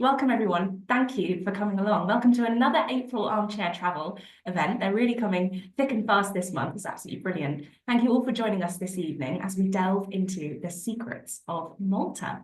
Welcome everyone. Thank you for coming along. Welcome to another April Armchair Travel event. They're really coming thick and fast this month. It's absolutely brilliant. Thank you all for joining us this evening as we delve into the secrets of Malta.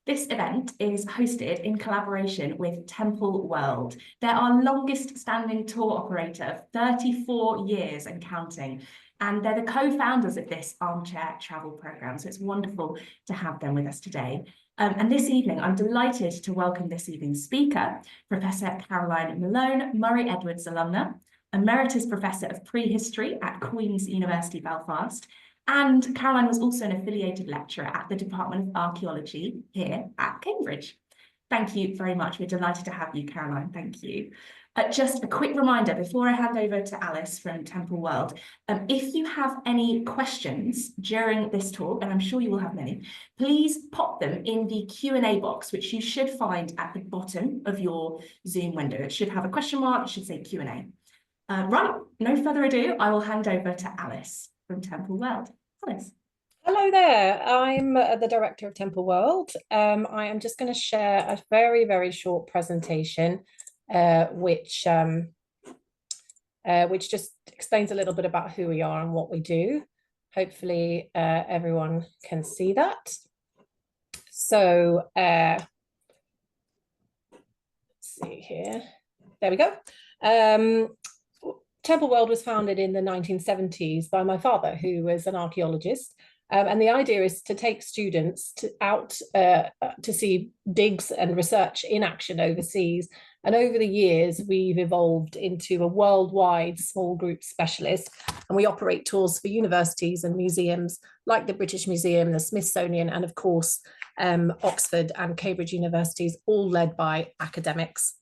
This event is hosted in collaboration with Temple World. They're our longest standing tour operator of 34 years and counting. And they're the co-founders of this armchair travel program. So it's wonderful to have them with us today. And this evening, I'm delighted to welcome this evening's speaker, Professor Caroline Malone, Murray Edwards alumna, Emeritus Professor of Prehistory at Queen's University Belfast, and Caroline was also an affiliated lecturer at the Department of Archaeology here at Cambridge. Thank you very much. We're delighted to have you, Caroline. Thank you. Just a quick reminder before I hand over to Alice from Temple World, if you have any questions during this talk, and I'm sure you will have many, please pop them in the Q&A box, which you should find at the bottom of your Zoom window. It should have a question mark, it should say Q&A. Right, no further ado, I will hand over to Alice from Temple World. Alice. Hello there, I'm the director of Temple World. I am just going to share a very, very short presentation which just explains a little bit about who we are and what we do. Hopefully everyone can see that. So let's see here. There we go. Temple World was founded in the 1970s by my father, who was an archaeologist. And the idea is to take students out to see digs and research in action overseas. And over the years, we've evolved into a worldwide small group specialist. And we operate tours for universities and museums like the British Museum, the Smithsonian, and of course, Oxford and Cambridge universities, all led by academics.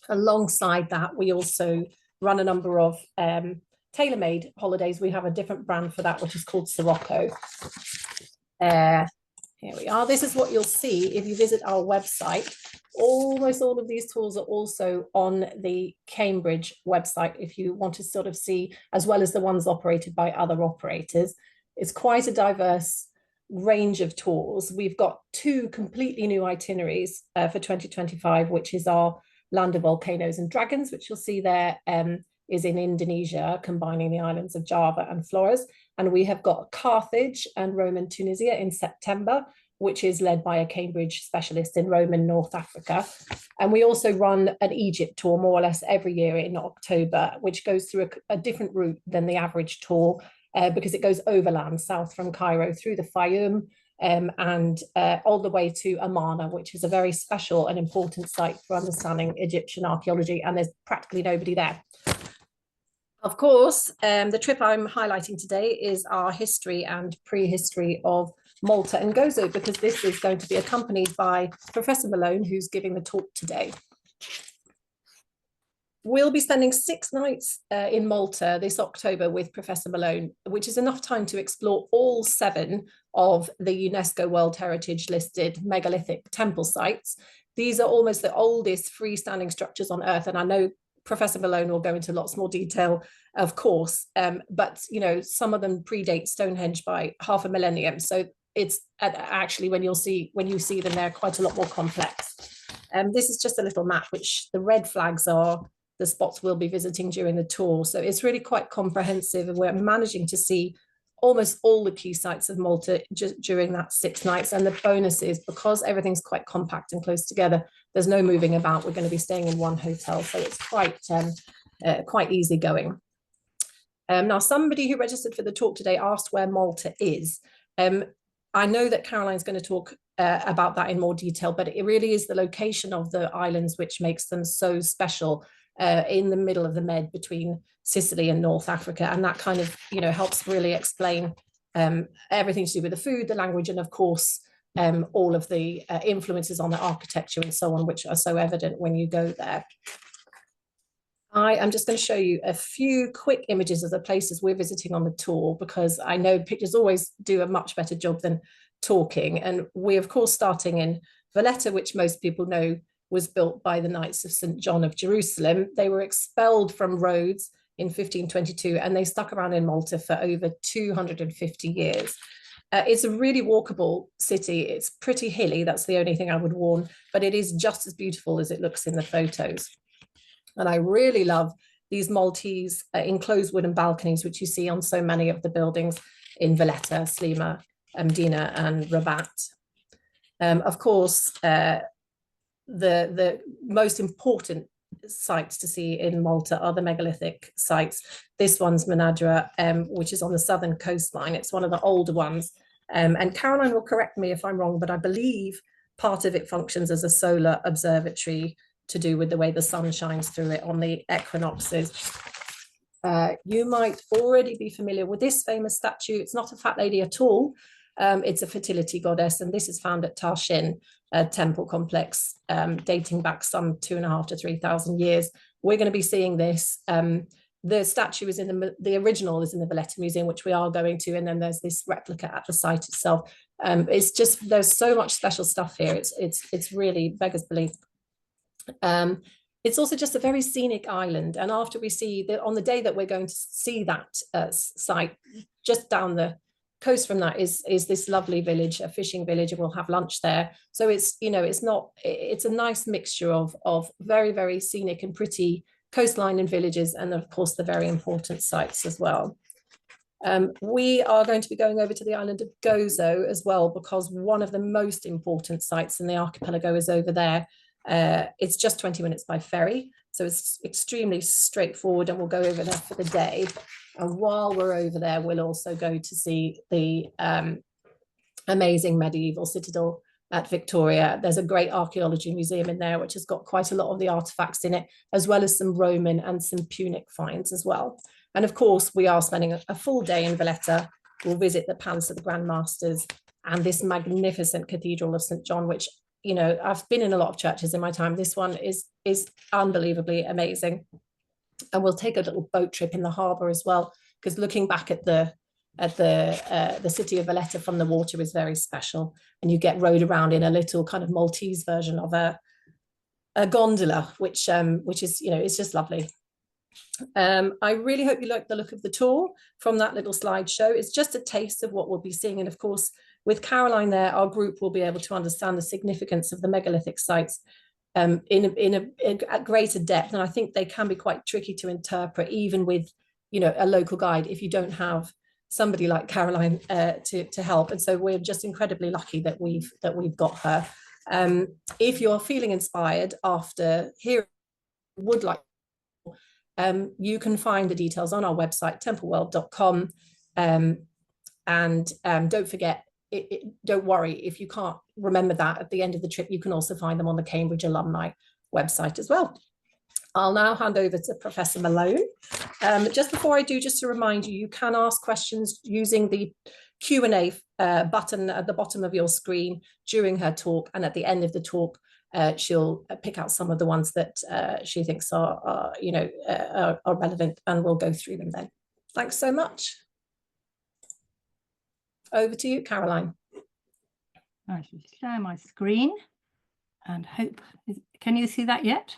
Alongside that, we also run a number of tailor-made holidays. We have a different brand for that, which is called Sirocco. Here we are. This is what you'll see if you visit our website. Almost all of these tools are also on the Cambridge website if you want to sort of see, as well as the ones operated by other operators. It's quite a diverse range of tours. We've got two completely new itineraries for 2025, which is our Land of Volcanoes and Dragons, which you'll see there is in Indonesia, combining the islands of Java and Flores. And we have got Carthage and Roman Tunisia in September, which is led by a Cambridge specialist in Roman North Africa. And we also run an Egypt tour more or less every year in October, which goes through a different route than the average tour because it goes overland south from Cairo through the Fayum and all the way to Amarna, which is a very special and important site for understanding Egyptian archaeology, and there's practically nobody there. Of course, the trip I'm highlighting today is our history and prehistory of Malta and Gozo, because this is going to be accompanied by Professor Malone, who's giving the talk today. We'll be spending 6 nights in Malta this October with Professor Malone, which is enough time to explore all 7 of the UNESCO World Heritage listed megalithic temple sites. These are almost the oldest freestanding structures on Earth, and I know Professor Malone will go into lots more detail, of course, but you know, some of them predate Stonehenge by half a millennium. So it's actually when you see them, they're quite a lot more complex. This is just a little map, which the red flags are the spots we'll be visiting during the tour. So it's really quite comprehensive, and we're managing to see almost all the key sites of Malta just during that 6 nights. And the bonus is, because everything's quite compact and close together, there's no moving about. We're going to be staying in one hotel, so it's quite easy going. Now, somebody who registered for the talk today asked where Malta is. I know that Caroline's going to talk about that in more detail, but it really is the location of the islands which makes them so special in the middle of the Med between Sicily and North Africa. And that kind of, you know, helps really explain everything to do with the food, the language, and of course, all of the influences on the architecture and so on, which are so evident when you go there. I am just going to show you a few quick images of the places we're visiting on the tour, because I know pictures always do a much better job than talking. And we're, of course, starting in Valletta, which most people know was built by the Knights of St. John of Jerusalem. They were expelled from Rhodes in 1522, and they stuck around in Malta for over 250 years. It's a really walkable city. It's pretty hilly. That's the only thing I would warn, but it is just as beautiful as it looks in the photos. And I really love these Maltese enclosed wooden balconies, which you see on so many of the buildings in Valletta, Slima, Mdina, and Rabat. Of course, the most important sites to see in Malta are the megalithic sites. This one's Manadra, which is on the southern coastline. It's one of the older ones. And Caroline will correct me if I'm wrong, but I believe part of it functions as a solar observatory to do with the way the sun shines through it on the equinoxes. You might already be familiar with this famous statue. It's not a fat lady at all. It's a fertility goddess, and this is found at Tarshin, a temple complex dating back some 2,500 to 3,000 years. We're going to be seeing this. The statue is in the original is in the Valletta Museum, which we are going to, and then there's this replica at the site itself. It's just, there's so much special stuff here. It's really beggars belief. It's also just a very scenic island, and after we see that, on the day that we're going to see that site, just down the coast from that is this lovely village, a fishing village, and we'll have lunch there. So it's, you know, it's a nice mixture of very, very scenic and pretty coastline and villages, and of course the very important sites as well. We are going to be going over to the island of Gozo as well, because one of the most important sites in the archipelago is over there. It's just 20 minutes by ferry, so it's extremely straightforward, and we'll go over there for the day. And while we're over there, we'll also go to see the amazing medieval citadel at Victoria. There's a great archaeology museum in there, which has got quite a lot of the artifacts in it, as well as some Roman and some Punic finds as well. And of course, we are spending a full day in Valletta. We'll visit the Palace of the Grand Masters and this magnificent Cathedral of St. John, which, you know, I've been in a lot of churches in my time. This one is unbelievably amazing. And we'll take a little boat trip in the harbour as well, because looking back at the city of Valletta from the water is very special. And you get rowed around in a little kind of Maltese version of a gondola, which is, you know, it's just lovely. I really hope you like the look of the tour from that little slideshow. It's just a taste of what we'll be seeing. And of course, with Caroline there, our group will be able to understand the significance of the megalithic sites in a greater depth. And I think they can be quite tricky to interpret, even with, you know, a local guide, if you don't have somebody like Caroline to help. And so we're just incredibly lucky that we've got her. If you're feeling inspired after hearing, would like, you can find the details on our website, templeworld.com. And don't forget, don't worry if you can't remember that at the end of the trip. You can also find them on the Cambridge alumni website as well. I'll now hand over to Professor Malone. Just before I do, just to remind you, you can ask questions using the Q&A button at the bottom of your screen during her talk, and at the end of the talk, she'll pick out some of the ones that she thinks are relevant, and we'll go through them then. Thanks so much. Over to you, Caroline. I shall share my screen and hope, can you see that yet?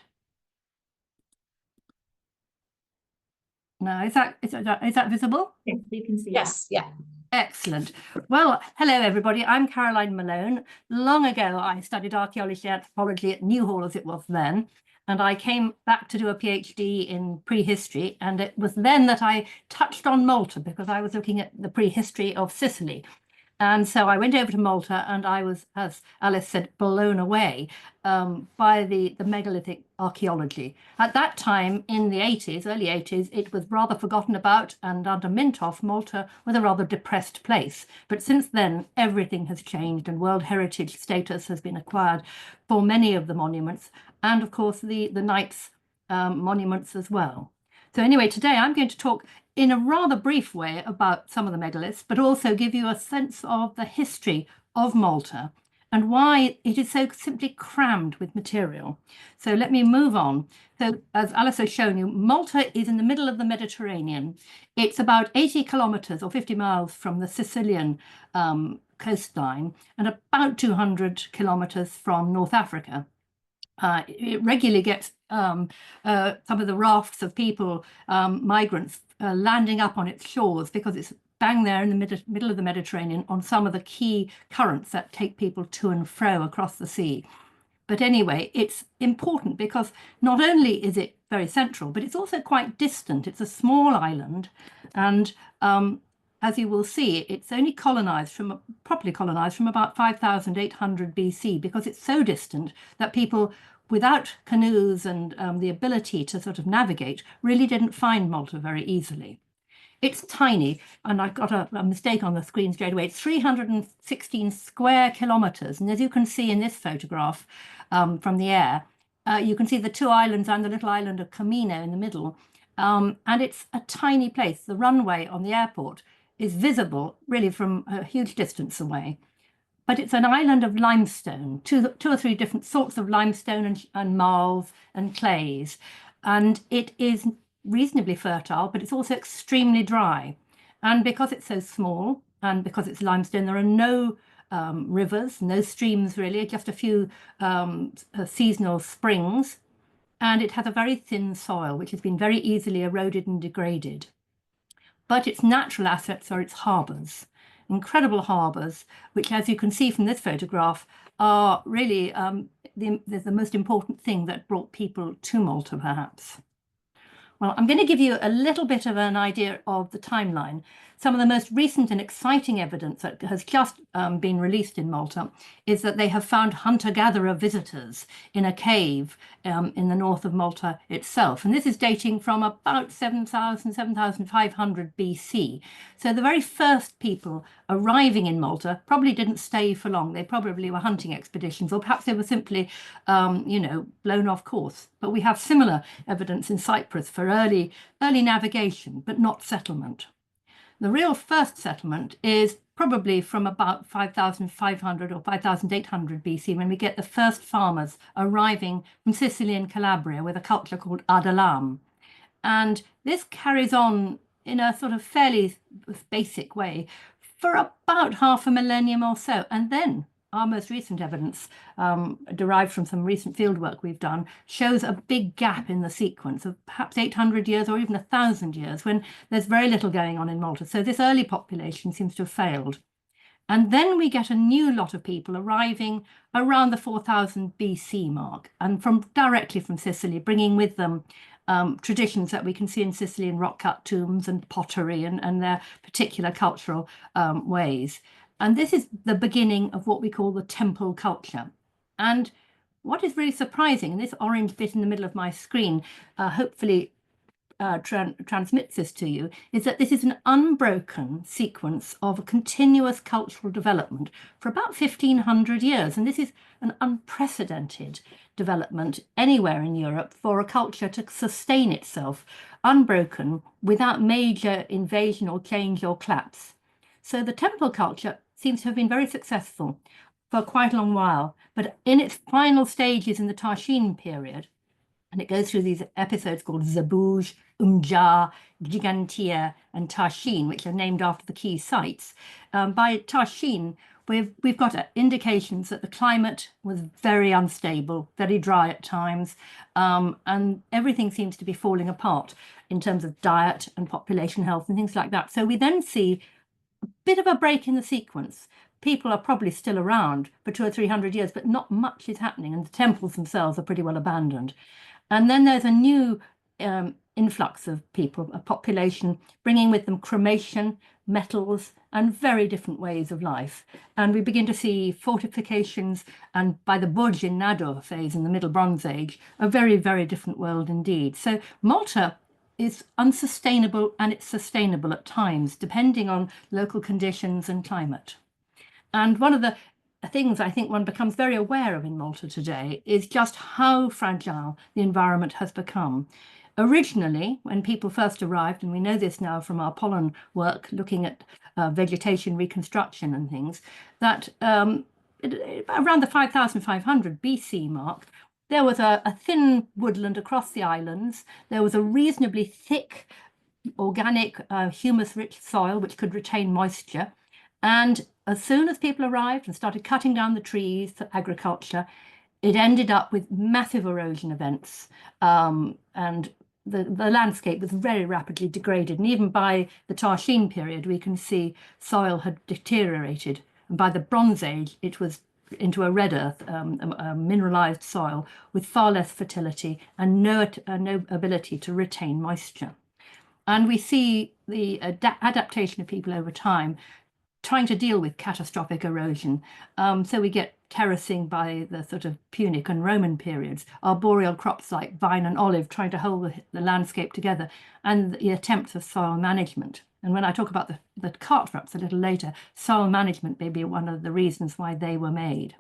No, is that visible? Yes, you can see. Yes, yeah. Excellent. Well, hello everybody. I'm Caroline Malone. Long ago, I studied archaeology and anthropology at Newhall, as it was then, and I came back to do a PhD in prehistory, and it was then that I touched on Malta, because I was looking at the prehistory of Sicily. And so I went over to Malta, and I was, as Alice said, blown away by the megalithic archaeology. At that time, in the 80s, early 80s, it was rather forgotten about, and under Mintoff, Malta was a rather depressed place. But since then, everything has changed, and World Heritage status has been acquired for many of the monuments, and of course the Knights monuments as well. So anyway, today I'm going to talk in a rather brief way about some of the megaliths, but also give you a sense of the history of Malta and why it is so simply crammed with material. So let me move on. So as Alice has shown you, Malta is in the middle of the Mediterranean. It's about 80 kilometers or 50 miles from the Sicilian coastline, and about 200 kilometers from North Africa. It regularly gets some of the rafts of people, migrants, landing up on its shores, because it's bang there in the middle of the Mediterranean on some of the key currents that take people to and fro across the sea. But anyway, it's important because not only is it very central, but it's also quite distant. It's a small island, and as you will see, it's only properly colonized from about 5,800 BC, because it's so distant that people without canoes and the ability to sort of navigate really didn't find Malta very easily. It's tiny, and I got a mistake on the screen straight away. It's 316 square kilometers. And as you can see in this photograph from the air, you can see the two islands and the little island of Camino in the middle. And it's a tiny place. The runway on the airport is visible really from a huge distance away. But it's an island of limestone, two or three different sorts of limestone and marls and clays. And it is reasonably fertile, but it's also extremely dry. And because it's so small and because it's limestone, there are no rivers, no streams really, just a few seasonal springs. And it has a very thin soil, which has been very easily eroded and degraded. But its natural assets are its harbours, incredible harbours, which, as you can see from this photograph, are really the most important thing that brought people to Malta, perhaps. Well, I'm going to give you a little bit of an idea of the timeline. Some of the most recent and exciting evidence that has just been released in Malta is that they have found hunter-gatherer visitors in a cave in the north of Malta itself. And this is dating from about 7,500 BC. So the very first people arriving in Malta probably didn't stay for long. They probably were hunting expeditions, or perhaps they were simply, blown off course. But we have similar evidence in Cyprus for early navigation, but not settlement. The real first settlement is probably from about 5,500 or 5,800 BC, when we get the first farmers arriving from Sicily and Calabria with a culture called Adalam. And this carries on in a sort of fairly basic way for about half a millennium or so. And then our most recent evidence, derived from some recent fieldwork we've done, shows a big gap in the sequence of perhaps 800 years or even 1,000 years, when there's very little going on in Malta. So this early population seems to have failed. And then we get a new lot of people arriving around the 4,000 BC mark, and directly from Sicily, bringing with them traditions that we can see in Sicily in rock-cut tombs and pottery and their particular cultural ways. And this is the beginning of what we call the temple culture. And what is really surprising, and this orange bit in the middle of my screen hopefully transmits this to you, is that this is an unbroken sequence of a continuous cultural development for about 1,500 years. And this is an unprecedented development anywhere in Europe for a culture to sustain itself unbroken without major invasion or change or collapse. So the temple culture seems to have been very successful for quite a long while, but in its final stages in the Tarshin period, and it goes through these episodes called Zabuj, Umjar, Gigantia, and Tarshin, which are named after the key sites. By Tarshin, we've got indications that the climate was very unstable, very dry at times, and everything seems to be falling apart in terms of diet and population health and things like that. So we then see a bit of a break in the sequence. People are probably still around for 200 or 300 years, but not much is happening, and the temples themselves are pretty well abandoned. And then there's a new influx of people, a population, bringing with them cremation, metals, and very different ways of life. And we begin to see fortifications, and by the Burj in Nador phase in the Middle Bronze Age, a very, very different world indeed. So Malta is unsustainable and it's sustainable at times, depending on local conditions and climate. And one of the things I think one becomes very aware of in Malta today is just how fragile the environment has become. Originally, when people first arrived, and we know this now from our pollen work, looking at vegetation reconstruction and things, that around the 5,500 BC mark, there was a thin woodland across the islands. There was a reasonably thick, organic, humus-rich soil which could retain moisture. And as soon as people arrived and started cutting down the trees for agriculture, it ended up with massive erosion events and the landscape was very rapidly degraded, and even by the Tarshian period, we can see soil had deteriorated, and by the Bronze Age, it was into a red earth, a mineralized soil with far less fertility and no ability to retain moisture. And we see the adaptation of people over time trying to deal with catastrophic erosion. So we get terracing by the sort of Punic and Roman periods, arboreal crops like vine and olive trying to hold the landscape together, and the attempts of soil management. And when I talk about the cart ruts a little later, soil management may be one of the reasons why they were made.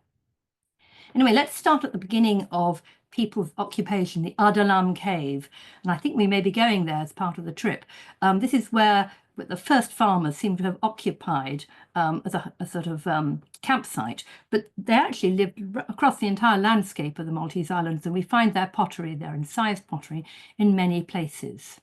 Anyway, let's start at the beginning of people's occupation, the Adalam cave. And I think we may be going there as part of the trip. This is where the first farmers seem to have occupied as a sort of campsite, but they actually lived across the entire landscape of the Maltese Islands, and we find their pottery, their incised pottery, in many places.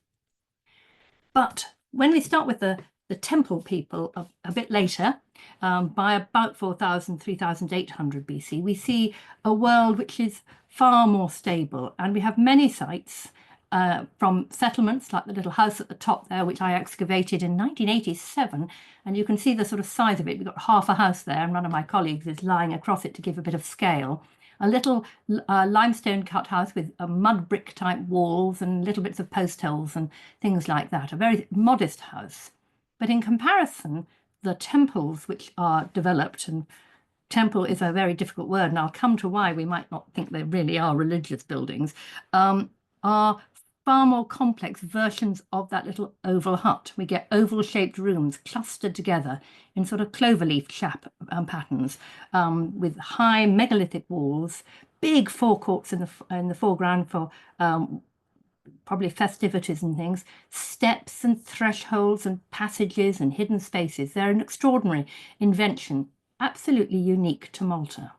But when we start with the temple people a bit later, by about 4000, 3800 BC, we see a world which is far more stable, and we have many sites from settlements like the little house at the top there, which I excavated in 1987, and you can see the sort of size of it. We've got half a house there, and one of my colleagues is lying across it to give a bit of scale. A little limestone cut house with mud brick type walls and little bits of post holes and things like that. A very modest house. But in comparison, the temples which are developed, and temple is a very difficult word, and I'll come to why we might not think they really are religious buildings, are far more complex versions of that little oval hut. We get oval-shaped rooms clustered together in sort of cloverleaf patterns, with high megalithic walls, big forecourts in the foreground for probably festivities and things, steps and thresholds and passages and hidden spaces. They're an extraordinary invention, absolutely unique to Malta.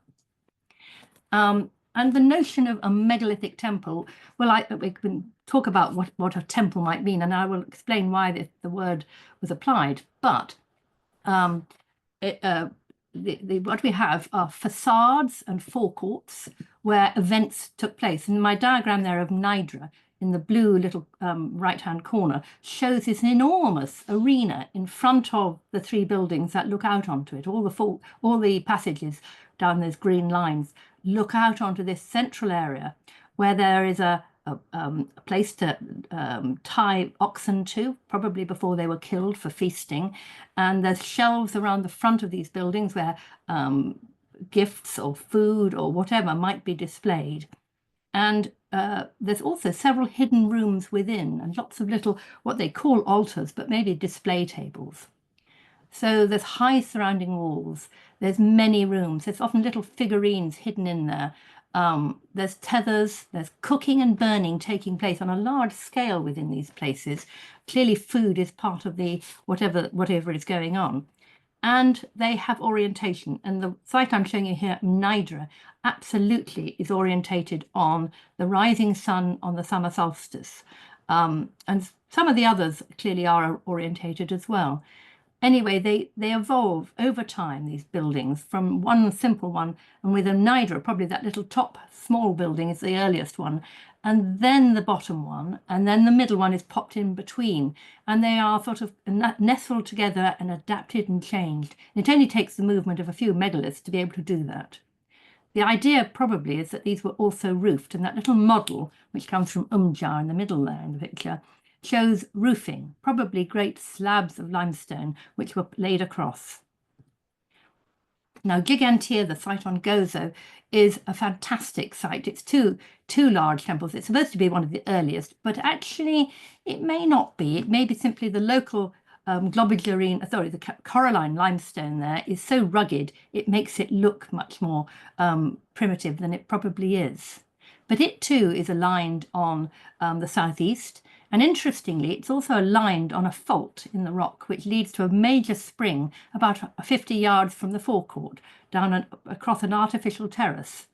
And the notion of a megalithic temple, well, we can talk about what a temple might mean, and I will explain why the word was applied. But what we have are facades and forecourts where events took place. And my diagram there of Nidra in the blue little right-hand corner shows this enormous arena in front of the three buildings that look out onto it. All the passages down those green lines look out onto this central area where there is a place to tie oxen to, probably before they were killed for feasting. And there's shelves around the front of these buildings where gifts or food or whatever might be displayed. And there's also several hidden rooms within, and lots of little, what they call altars, but maybe display tables. So there's high surrounding walls, there's many rooms, there's often little figurines hidden in there. There's tethers, there's cooking and burning taking place on a large scale within these places. Clearly food is part of the whatever is going on. And they have orientation. And the site I'm showing you here, Nidra, absolutely is orientated on the rising sun on the summer solstice. And some of the others clearly are orientated as well. Anyway, they evolve over time, these buildings, from one simple one, and with a Nidra, probably that little top small building is the earliest one, and then the bottom one, and then the middle one is popped in between, and they are sort of nestled together and adapted and changed. And it only takes the movement of a few megaliths to be able to do that. The idea probably is that these were also roofed, and that little model, which comes from Umjar in the middle there in the picture, shows roofing, probably great slabs of limestone which were laid across. Now, Gigantea, the site on Gozo, is a fantastic site. It's two large temples. It's supposed to be one of the earliest, but actually it may not be. It may be simply the local the coralline limestone there is so rugged, it makes it look much more primitive than it probably is. But it too is aligned on the southeast. And interestingly, it's also aligned on a fault in the rock, which leads to a major spring about 50 yards from the forecourt, down across an artificial terrace.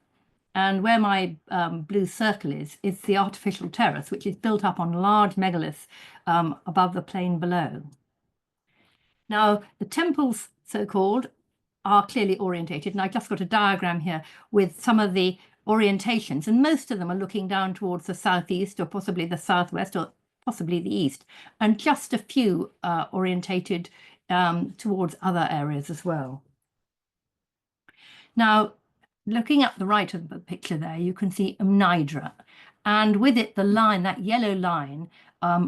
And where my blue circle is the artificial terrace, which is built up on large megaliths above the plain below. Now, the temples, so-called, are clearly orientated, and I just got a diagram here with some of the orientations, and most of them are looking down towards the southeast or possibly the southwest or possibly the east, and just a few orientated towards other areas as well. Now, looking at the right of the picture there, you can see Nidra, and with it the line, that yellow line,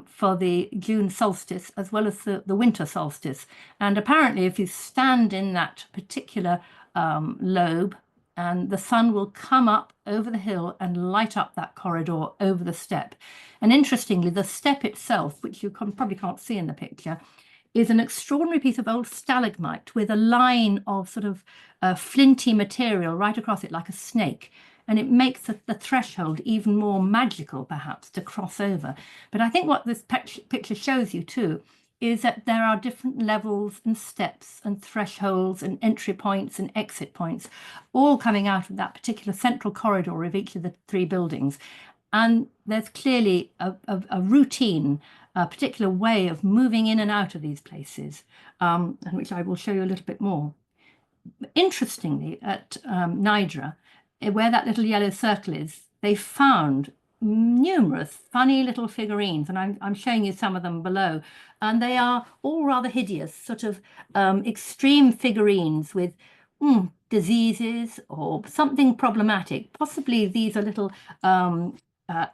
for the June solstice as well as the winter solstice. And apparently if you stand in that particular lobe, and the sun will come up over the hill and light up that corridor over the steppe. And interestingly, the steppe itself, which you probably can't see in the picture, is an extraordinary piece of old stalagmite with a line of sort of flinty material right across it like a snake. And it makes the threshold even more magical, perhaps, to cross over. But I think what this picture shows you too is that there are different levels and steps and thresholds and entry points and exit points, all coming out of that particular central corridor of each of the three buildings. And there's clearly a routine, a particular way of moving in and out of these places, and which I will show you a little bit more. Interestingly, at Nidra, where that little yellow circle is, they found numerous funny little figurines, and I'm showing you some of them below, and they are all rather hideous, sort of extreme figurines with diseases or something problematic. Possibly these are little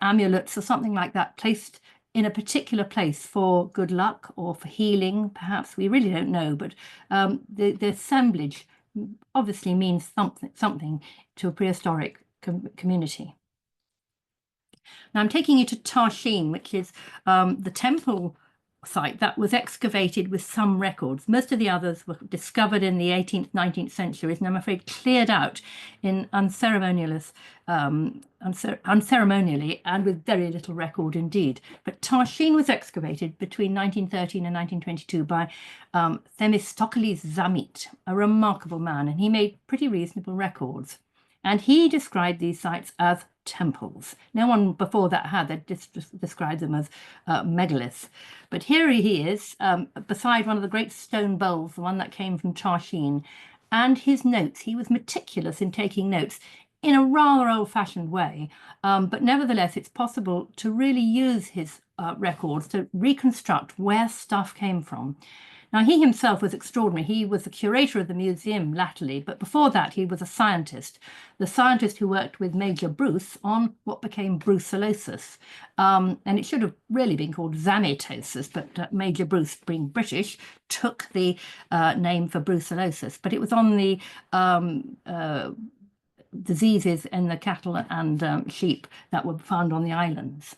amulets or something like that, placed in a particular place for good luck or for healing, perhaps. We really don't know, but the assemblage obviously means something to a prehistoric community. Now I'm taking you to Tarshin, which is the temple site that was excavated with some records. Most of the others were discovered in the 18th, 19th centuries, and I'm afraid cleared out in unceremonially and with very little record indeed. But Tarshin was excavated between 1913 and 1922 by Themistocles Zamit, a remarkable man, and he made pretty reasonable records. And he described these sites as temples. No one before that had. They described them as megaliths. But here he is, beside one of the great stone bowls, the one that came from Tarshin, and his notes. He was meticulous in taking notes in a rather old-fashioned way, but nevertheless, it's possible to really use his records to reconstruct where stuff came from. Now, he himself was extraordinary. He was the curator of the museum latterly, but before that, he was a scientist, the scientist who worked with Major Bruce on what became brucellosis. And it should have really been called zamitosis, but Major Bruce, being British, took the name for brucellosis. But it was on the diseases in the cattle and sheep that were found on the islands.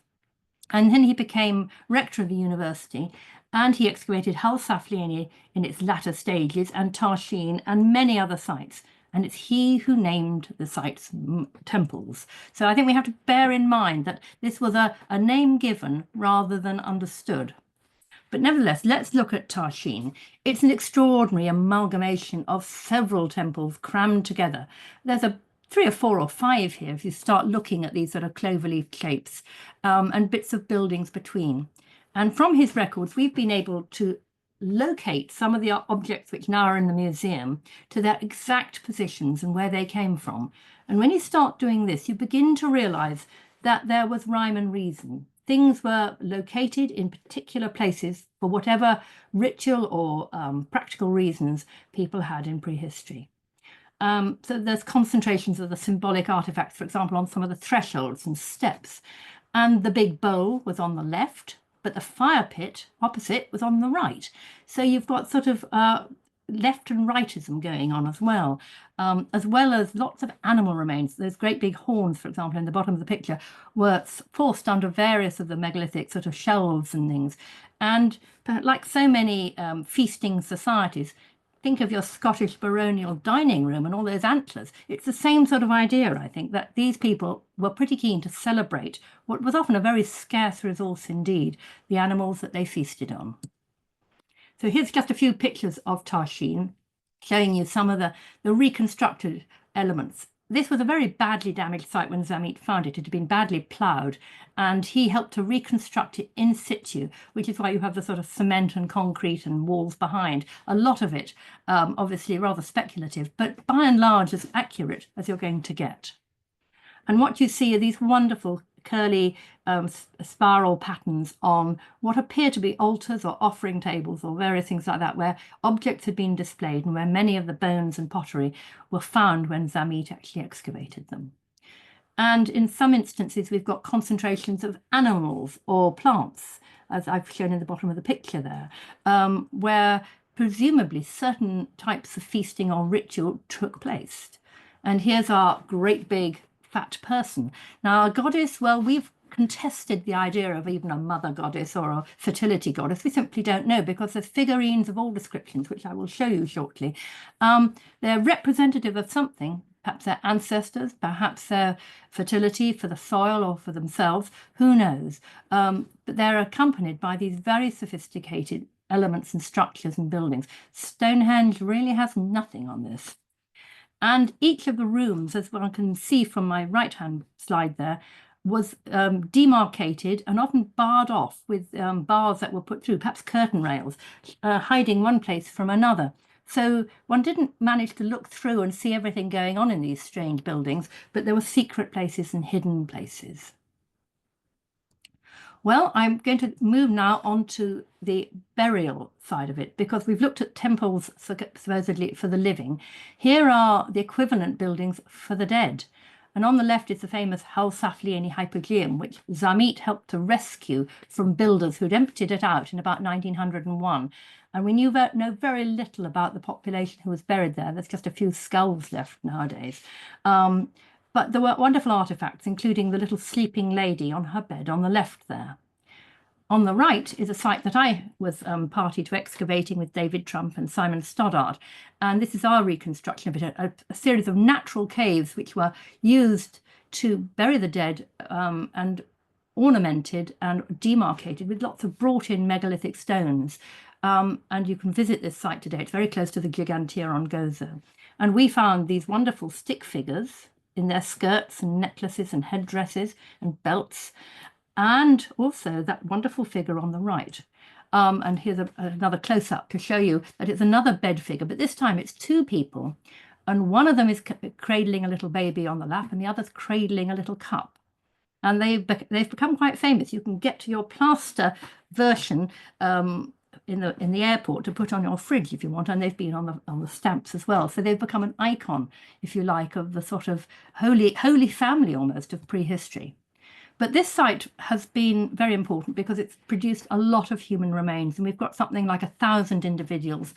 And then he became rector of the university, and he excavated Hull Saflieni in its latter stages, and Tarshin, and many other sites. And it's he who named the sites temples. So I think we have to bear in mind that this was a name given rather than understood. But nevertheless, let's look at Tarshin. It's an extraordinary amalgamation of several temples crammed together. There's 3 or 4 or 5 here if you start looking at these sort of cloverleaf shapes, and bits of buildings between. And from his records, we've been able to locate some of the objects which now are in the museum to their exact positions and where they came from. And when you start doing this, you begin to realize that there was rhyme and reason. Things were located in particular places for whatever ritual or practical reasons people had in prehistory. So there's concentrations of the symbolic artifacts, for example, on some of the thresholds and steps. And the big bowl was on the left, but the fire pit opposite was on the right. So you've got sort of left and rightism going on as well as lots of animal remains. Those great big horns, for example, in the bottom of the picture, were forced under various of the megalithic sort of shelves and things. And like so many feasting societies, think of your Scottish baronial dining room and all those antlers. It's the same sort of idea, I think, that these people were pretty keen to celebrate what was often a very scarce resource indeed, the animals that they feasted on. So here's just a few pictures of Tarshin, showing you some of the reconstructed elements. This was a very badly damaged site when Zamit found it. It had been badly ploughed, and he helped to reconstruct it in situ, which is why you have the sort of cement and concrete and walls behind. A lot of it, obviously rather speculative, but by and large as accurate as you're going to get. And what you see are these wonderful curly spiral patterns on what appear to be altars or offering tables or various things like that, where objects had been displayed and where many of the bones and pottery were found when Zamit actually excavated them. And in some instances, we've got concentrations of animals or plants, as I've shown in the bottom of the picture there, where presumably certain types of feasting or ritual took place. And here's our great big fat person. Now, our goddess, well, we've contested the idea of even a mother goddess or a fertility goddess. We simply don't know, because there's figurines of all descriptions, which I will show you shortly. They're representative of something, perhaps their ancestors, perhaps their fertility for the soil or for themselves, who knows? But they're accompanied by these very sophisticated elements and structures and buildings. Stonehenge really has nothing on this. And each of the rooms, as one can see from my right-hand slide there, was demarcated and often barred off with bars that were put through, perhaps curtain rails, hiding one place from another. So one didn't manage to look through and see everything going on in these strange buildings, but there were secret places and hidden places. Well, I'm going to move now on to the burial side of it, because we've looked at temples supposedly for the living. Here are the equivalent buildings for the dead. And on the left is the famous Hal Saflieni Hypogeum, which Zamit helped to rescue from builders who'd emptied it out in about 1901. And we know very little about the population who was buried there. There's just a few skulls left nowadays. But there were wonderful artifacts, including the little sleeping lady on her bed on the left there. On the right is a site that I was party to excavating with David Trump and Simon Stoddart. And this is our reconstruction of it, a series of natural caves which were used to bury the dead and ornamented and demarcated with lots of brought-in megalithic stones. And you can visit this site today. It's very close to the Gigantea on Gozo. And we found these wonderful stick figures in their skirts and necklaces and headdresses and belts, and also that wonderful figure on the right. And here's another close-up to show you that it's another bed figure, but this time it's two people, and one of them is cradling a little baby on the lap and the other's cradling a little cup. And they've become quite famous. You can get your plaster version in the airport to put on your fridge if you want, and they've been on the stamps as well. So they've become an icon, if you like, of the sort of holy family almost of prehistory. But this site has been very important because it's produced a lot of human remains, and we've got something like 1,000 individuals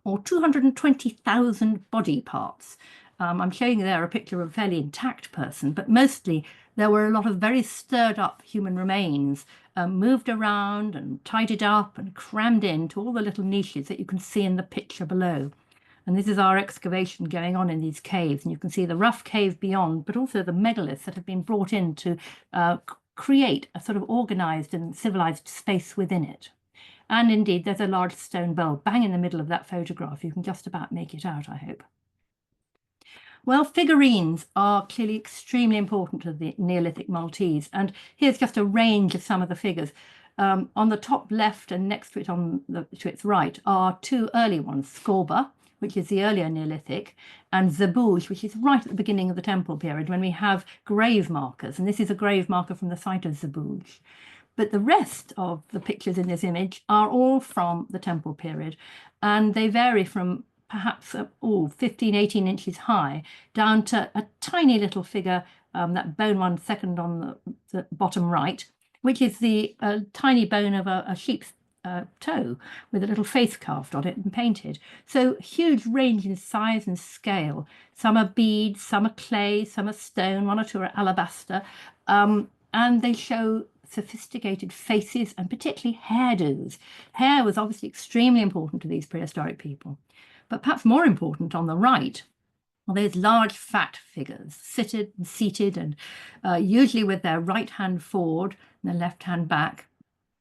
or 220,000 body parts. I'm showing you there a picture of a fairly intact person, but mostly there were a lot of very stirred up human remains, moved around and tidied up and crammed into all the little niches that you can see in the picture below. And this is our excavation going on in these caves, and you can see the rough cave beyond, but also the megaliths that have been brought in to create a sort of organized and civilized space within it. And indeed, there's a large stone bell bang in the middle of that photograph. You can just about make it out, I hope. Well, figurines are clearly extremely important to the Neolithic Maltese, and here's just a range of some of the figures. On the top left and next to it to its right are two early ones, Skorba, which is the earlier Neolithic, and Zabuj, which is right at the beginning of the temple period when we have grave markers, and this is a grave marker from the site of Zabuj. But the rest of the pictures in this image are all from the temple period, and they vary from perhaps 15, 18 inches high, down to a tiny little figure, that bone one second on the bottom right, which is the tiny bone of a sheep's toe with a little face carved on it and painted. So huge range in size and scale. Some are beads, some are clay, some are stone, one or two are alabaster, and they show sophisticated faces and particularly hairdos. Hair was obviously extremely important to these prehistoric people. But perhaps more important on the right are those large fat figures, seated and usually with their right hand forward and their left hand back.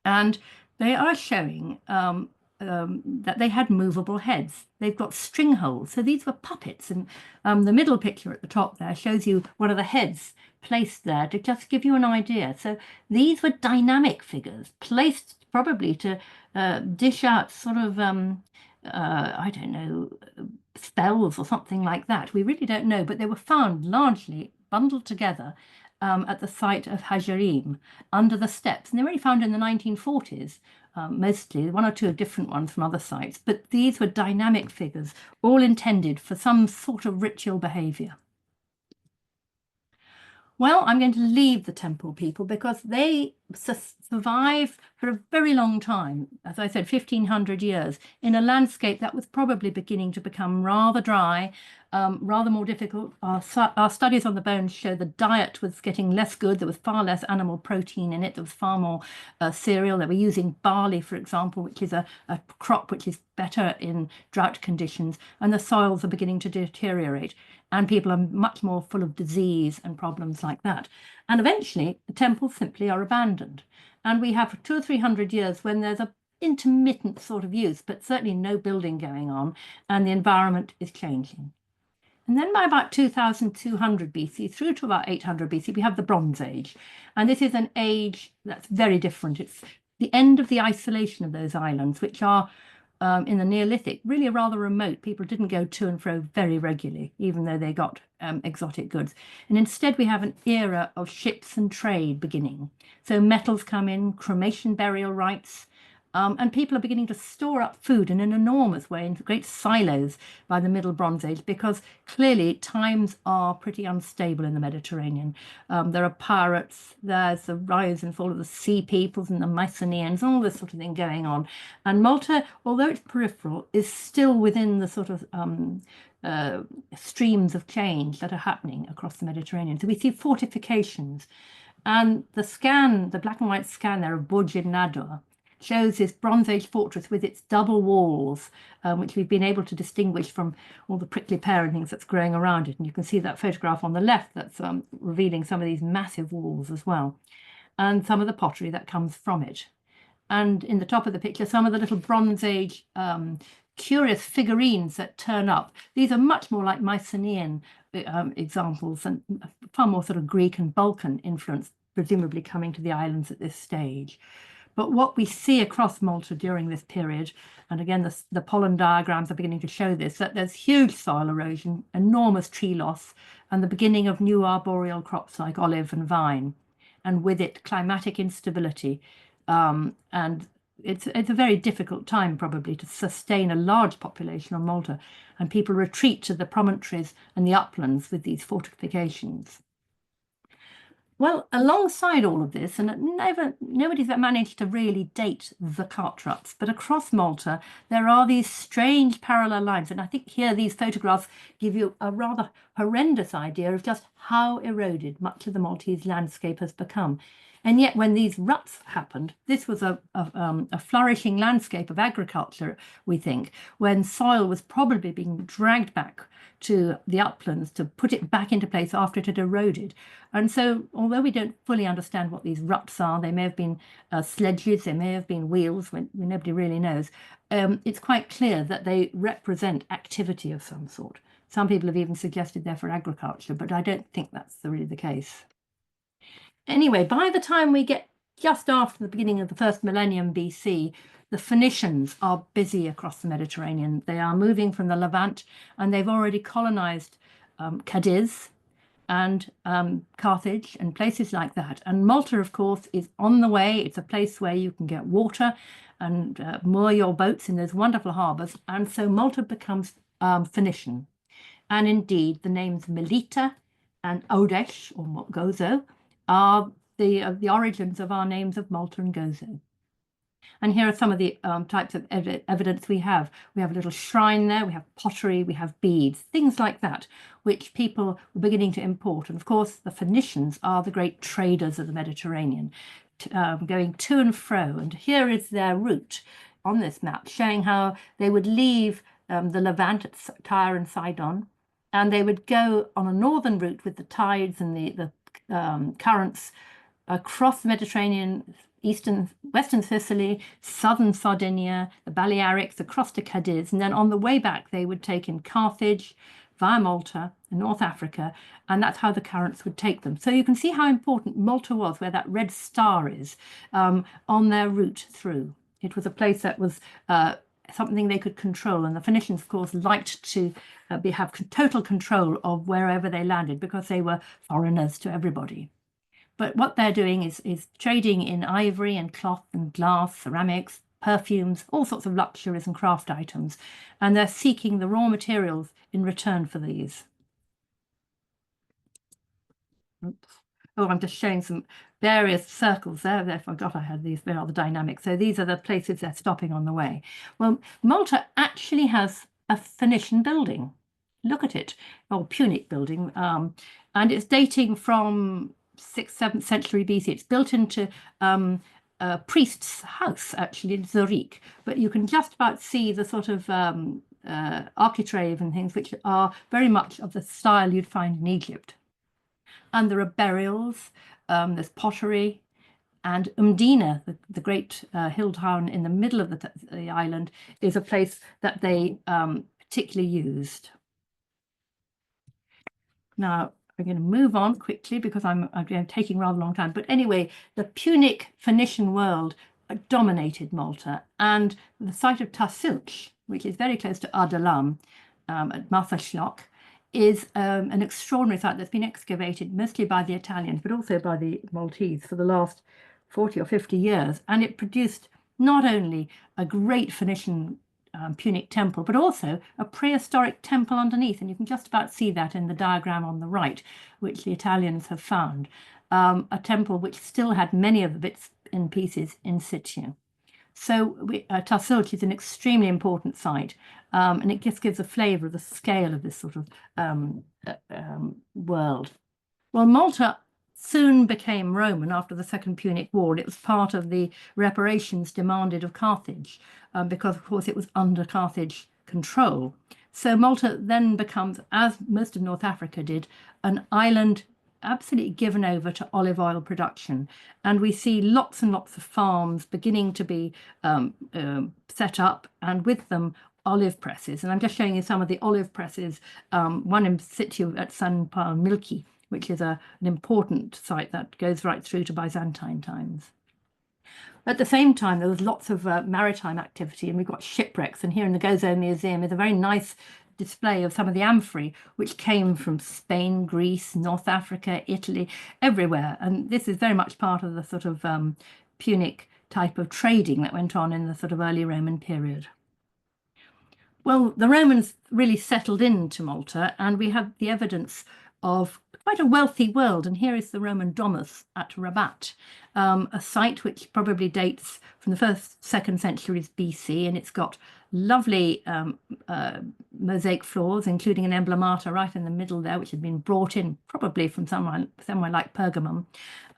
And they are showing that they had movable heads. They've got string holes. So these were puppets. And the middle picture at the top there shows you one of the heads placed there to just give you an idea. So these were dynamic figures placed probably to dish out sort of I don't know, spells or something like that. We really don't know, but they were found largely bundled together at the site of Hajarim under the steps. And they were only found in the 1940s, mostly, one or two different ones from other sites. But these were dynamic figures, all intended for some sort of ritual behavior. Well, I'm going to leave the temple people because they survived for a very long time, as I said, 1,500 years, in a landscape that was probably beginning to become rather dry, rather more difficult. Our studies on the bones show the diet was getting less good. There was far less animal protein in it. There was far more cereal. They were using barley, for example, which is a crop which is better in drought conditions, and the soils are beginning to deteriorate. And people are much more full of disease and problems like that. And eventually, the temples simply are abandoned. And we have 200 or 300 years when there's an intermittent sort of use, but certainly no building going on, and the environment is changing. And then by about 2200 BC through to about 800 BC, we have the Bronze Age. And this is an age that's very different. It's the end of the isolation of those islands, which are in the Neolithic, really rather remote. People didn't go to and fro very regularly, even though they got exotic goods. And instead, we have an era of ships and trade beginning. So metals come in, cremation burial rites, and people are beginning to store up food in an enormous way in great silos by the Middle Bronze Age, because clearly times are pretty unstable in the Mediterranean. There are pirates, there's the rise and fall of the sea peoples and the Mycenaeans, all this sort of thing going on. And Malta, although it's peripheral, is still within the sort of streams of change that are happening across the Mediterranean. So we see fortifications. And the black and white scan there of Burj Nadur, shows this Bronze Age fortress with its double walls, which we've been able to distinguish from all the prickly pear and things that's growing around it. And you can see that photograph on the left that's revealing some of these massive walls as well, and some of the pottery that comes from it. And in the top of the picture, some of the little Bronze Age curious figurines that turn up. These are much more like Mycenaean examples and far more sort of Greek and Balkan influence, presumably coming to the islands at this stage. But what we see across Malta during this period, and again, the pollen diagrams are beginning to show this, that there's huge soil erosion, enormous tree loss, and the beginning of new arboreal crops like olive and vine, and with it, climatic instability. And it's a very difficult time, probably, to sustain a large population on Malta, and people retreat to the promontories and the uplands with these fortifications. Well, alongside all of this, and nobody's managed to really date the cart ruts, but across Malta, there are these strange parallel lines. And I think here these photographs give you a rather horrendous idea of just how eroded much of the Maltese landscape has become. And yet when these ruts happened, this was a flourishing landscape of agriculture, we think, when soil was probably being dragged back to the uplands to put it back into place after it had eroded. And so, although we don't fully understand what these ruts are, they may have been sledges, they may have been wheels, when nobody really knows, it's quite clear that they represent activity of some sort. Some people have even suggested they're for agriculture, but I don't think that's really the case. Anyway, by the time we get just after the beginning of the first millennium BC, the Phoenicians are busy across the Mediterranean. They are moving from the Levant, and they've already colonized Cadiz and Carthage and places like that. And Malta, of course, is on the way. It's a place where you can get water and moor your boats in those wonderful harbors. And so Malta becomes Phoenician. And indeed, the names Melita and Odesh, or Gozo, are the origins of our names of Malta and Gozo. And here are some of the types of evidence we have. We have a little shrine there, we have pottery, we have beads, things like that, which people were beginning to import. And of course, the Phoenicians are the great traders of the Mediterranean, going to and fro. And here is their route on this map, showing how they would leave the Levant at Tyre and Sidon, and they would go on a northern route with the tides and the currents across the Mediterranean, western Sicily, southern Sardinia, the Balearics, across to Cadiz, and then on the way back they would take in Carthage, via Malta, and North Africa, and that's how the currents would take them. So you can see how important Malta was, where that red star is, on their route through. It was a place that was something they could control. And the Phoenicians, of course, liked to have total control of wherever they landed because they were foreigners to everybody. But what they're doing is trading in ivory and cloth and glass, ceramics, perfumes, all sorts of luxuries and craft items. And they're seeking the raw materials in return for these. Oops. Oh, I'm just showing some various circles there. I forgot I had these rather dynamic. So these are the places they're stopping on the way. Well, Malta actually has a Phoenician building. Look at it, or Punic building, and it's dating from 6th, 7th century BC. It's built into a priest's house, actually, in Zurich. But you can just about see the sort of architrave and things which are very much of the style you'd find in Egypt. And there are burials, there's pottery, and Umdina, the great hill town in the middle of the island, is a place that they particularly used. Now, I'm going to move on quickly because I'm taking rather a long time. But anyway, the Punic Phoenician world dominated Malta, and the site of Tasilch, which is very close to Ardalam at Marthaschlock, is an extraordinary site that's been excavated mostly by the Italians, but also by the Maltese for the last 40 or 50 years. And it produced not only a great Phoenician Punic temple, but also a prehistoric temple underneath. And you can just about see that in the diagram on the right, which the Italians have found. A temple which still had many of the bits and pieces in situ. So Tasilch is an extremely important site, and it just gives a flavour of the scale of this sort of world. Well, Malta soon became Roman after the Second Punic War. It was part of the reparations demanded of Carthage, because, of course, it was under Carthage control. So Malta then becomes, as most of North Africa did, an island absolutely given over to olive oil production. And we see lots and lots of farms beginning to be set up, and with them olive presses. And I'm just showing you some of the olive presses, one in situ at San Milki, which is an important site that goes right through to Byzantine times. At the same time, there was lots of maritime activity, and we've got shipwrecks. And here in the Gozo Museum is a very nice display of some of the amphorae which came from Spain, Greece, North Africa, Italy, everywhere. And this is very much part of the sort of Punic type of trading that went on in the sort of early Roman period. Well, the Romans really settled into Malta, and we have the evidence of quite a wealthy world. And here is the Roman Domus at Rabat, a site which probably dates from the 1st, 2nd centuries BC, and it's got lovely mosaic floors, including an emblemata right in the middle there, which had been brought in probably from somewhere like Pergamum.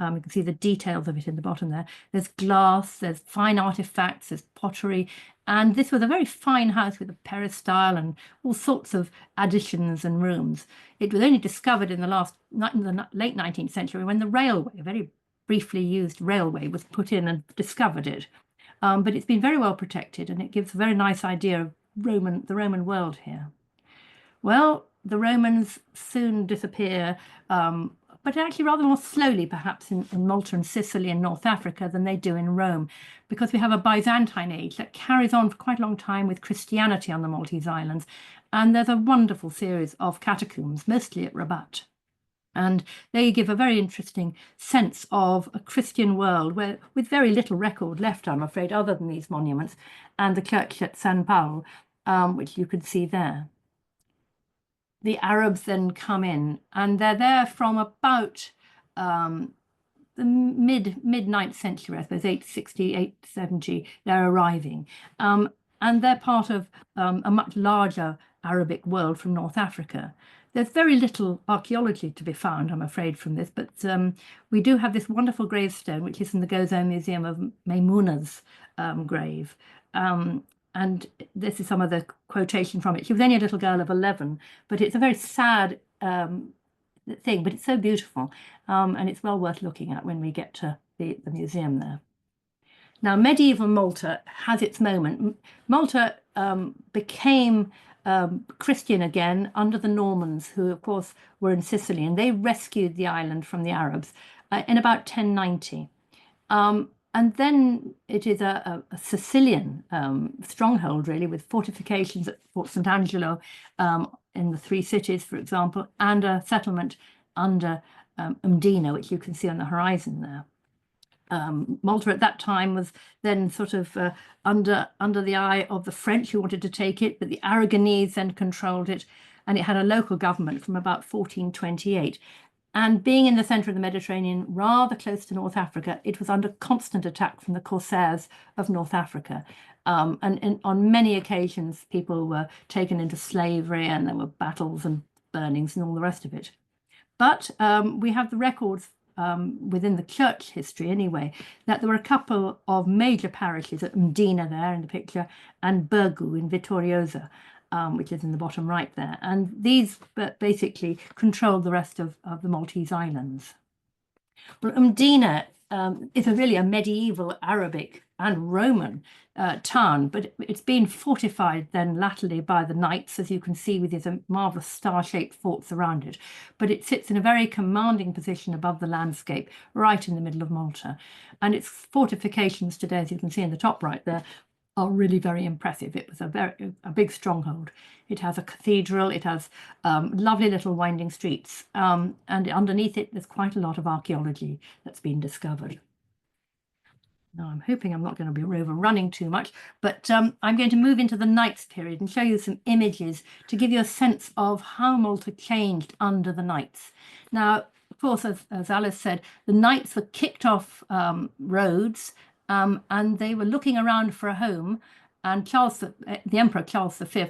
You can see the details of it in the bottom there. There's glass, there's fine artifacts, there's pottery, and this was a very fine house with a peristyle and all sorts of additions and rooms. It was only discovered in the late 19th century when the railway, a very briefly used railway, was put in and discovered it. But it's been very well protected, and it gives a very nice idea of the Roman world here. Well, the Romans soon disappear, but actually rather more slowly perhaps in Malta and Sicily and North Africa than they do in Rome, because we have a Byzantine age that carries on for quite a long time with Christianity on the Maltese islands. And there's a wonderful series of catacombs, mostly at Rabat. And they give a very interesting sense of a Christian world where, with very little record left, I'm afraid, other than these monuments, and the church at San Paul, which you can see there. The Arabs then come in, and they're there from about the mid-9th century, I suppose, 860, 870, they're arriving. And they're part of a much larger Arabic world from North Africa. There's very little archaeology to be found, I'm afraid, from this, but we do have this wonderful gravestone, which is in the Gozo Museum of Maymuna's grave. And this is some of the quotation from it. She was only a little girl of 11, but it's a very sad thing, but it's so beautiful, and it's well worth looking at when we get to the museum there. Now, medieval Malta has its moment. Malta became Christian again under the Normans, who, of course, were in Sicily, and they rescued the island from the Arabs in about 1090. And then it is a Sicilian stronghold, really, with fortifications at Fort St. Angelo in the three cities, for example, and a settlement under Mdina, which you can see on the horizon there. Malta at that time was then sort of under the eye of the French, who wanted to take it, but the Aragonese then controlled it, and it had a local government from about 1428. And being in the centre of the Mediterranean, rather close to North Africa, it was under constant attack from the corsairs of North Africa. And on many occasions, people were taken into slavery, and there were battles and burnings and all the rest of it. But we have the records within the church history anyway, that there were a couple of major parishes at Mdina there in the picture, and Burgu in Vittoriosa, which is in the bottom right there. And these basically controlled the rest of the Maltese islands. Well, Mdina is really a medieval Arabic and Roman town, but it's been fortified then latterly by the knights, as you can see, with these marvellous star-shaped forts around it. But it sits in a very commanding position above the landscape, right in the middle of Malta. And its fortifications today, as you can see in the top right there, are really very impressive. It was a big stronghold. It has a cathedral, it has lovely little winding streets, and underneath it there's quite a lot of archaeology that's been discovered. Now I'm hoping I'm not going to be overrunning too much, but I'm going to move into the Knights period and show you some images to give you a sense of how Malta changed under the Knights. Now, of course, as Alice said, the Knights were kicked off Rhodes, and they were looking around for a home, and the Emperor Charles V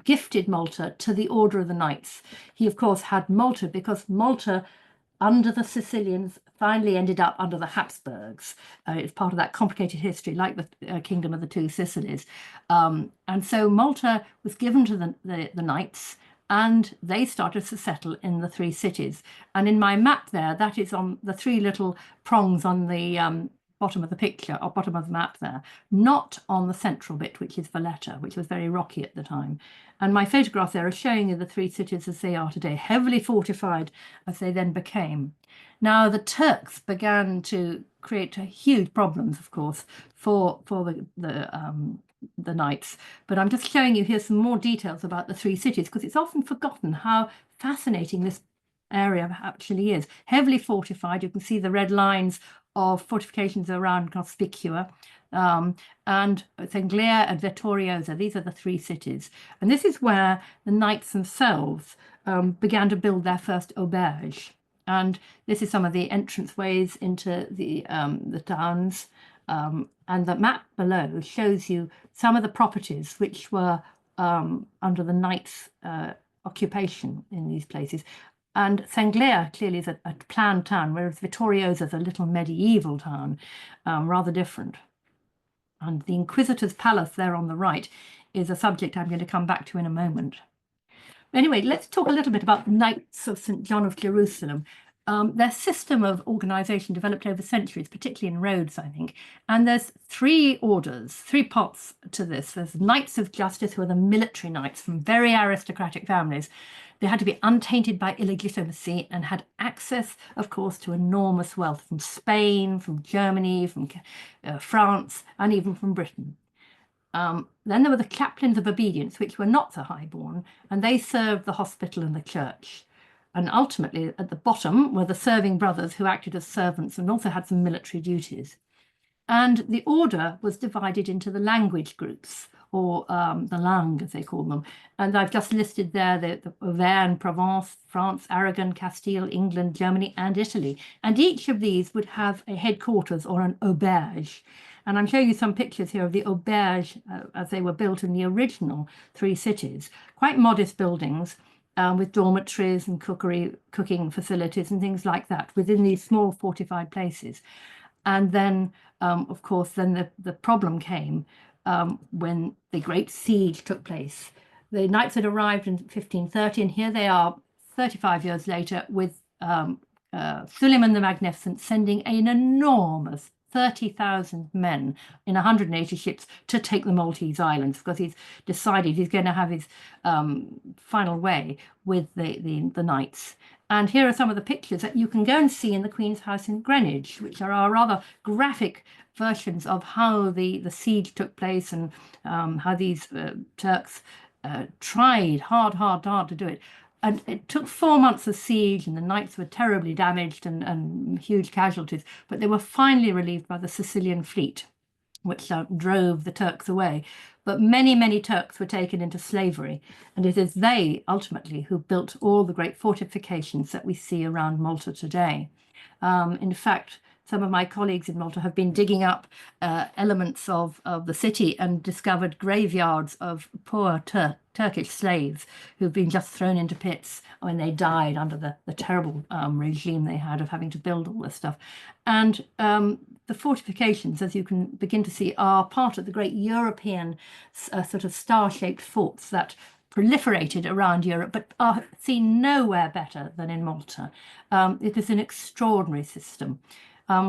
gifted Malta to the Order of the Knights. He, of course, had Malta because Malta, under the Sicilians, finally ended up under the Habsburgs. It's part of that complicated history, like the Kingdom of the Two Sicilies. And so Malta was given to the Knights, and they started to settle in the three cities. And in my map there, that is on the three little prongs on the bottom of the picture, or bottom of the map there, not on the central bit, which is Valletta, which was very rocky at the time. And my photograph there is showing you the three cities as they are today, heavily fortified as they then became. Now, the Turks began to create huge problems, of course, for the Knights. But I'm just showing you here some more details about the three cities, because it's often forgotten how fascinating this area actually is. Heavily fortified, you can see the red lines of fortifications around Cospicua, and Sanglier and Vittoriosa. These are the three cities. And this is where the Knights themselves began to build their first auberge. And this is some of the entrance ways into the towns. And the map below shows you some of the properties which were under the Knights' occupation in these places. And Sanglier clearly is a planned town, whereas Vittoriosa is a little medieval town, rather different. And the Inquisitor's Palace there on the right is a subject I'm going to come back to in a moment. Anyway, let's talk a little bit about the Knights of St. John of Jerusalem. Their system of organisation developed over centuries, particularly in Rhodes, I think. And there's three orders, three parts to this. There's Knights of Justice, who are the military knights from very aristocratic families. They had to be untainted by illegitimacy and had access, of course, to enormous wealth from Spain, from Germany, from France, and even from Britain. Then there were the chaplains of obedience, which were not so highborn, and they served the hospital and the church. And ultimately, at the bottom were the serving brothers, who acted as servants and also had some military duties. And the order was divided into the language groups, or the langue, as they call them. And I've just listed there the Auvergne, Provence, France, Aragon, Castile, England, Germany, and Italy. And each of these would have a headquarters or an auberge. And I'm showing you some pictures here of the auberge as they were built in the original three cities. Quite modest buildings with dormitories and cooking facilities and things like that within these small fortified places. And then, of course, then the problem came when the Great Siege took place. The Knights had arrived in 1530, and here they are 35 years later with Suleiman the Magnificent sending an enormous 30,000 men in 180 ships to take the Maltese islands, because he's decided he's going to have his final way with the Knights. And here are some of the pictures that you can go and see in the Queen's House in Greenwich, which are our rather graphic versions of how the siege took place, and how these Turks tried hard to do it. And it took 4 months of siege, and the knights were terribly damaged and huge casualties, but they were finally relieved by the Sicilian fleet, which drove the Turks away. But many Turks were taken into slavery, and it is they ultimately who built all the great fortifications that we see around Malta today. In fact, some of my colleagues in Malta have been digging up elements of the city and discovered graveyards of poor Turkish slaves who've been just thrown into pits when they died under the terrible regime they had of having to build all this stuff. And the fortifications, as you can begin to see, are part of the great European sort of star-shaped forts that proliferated around Europe, but are seen nowhere better than in Malta. It is an extraordinary system.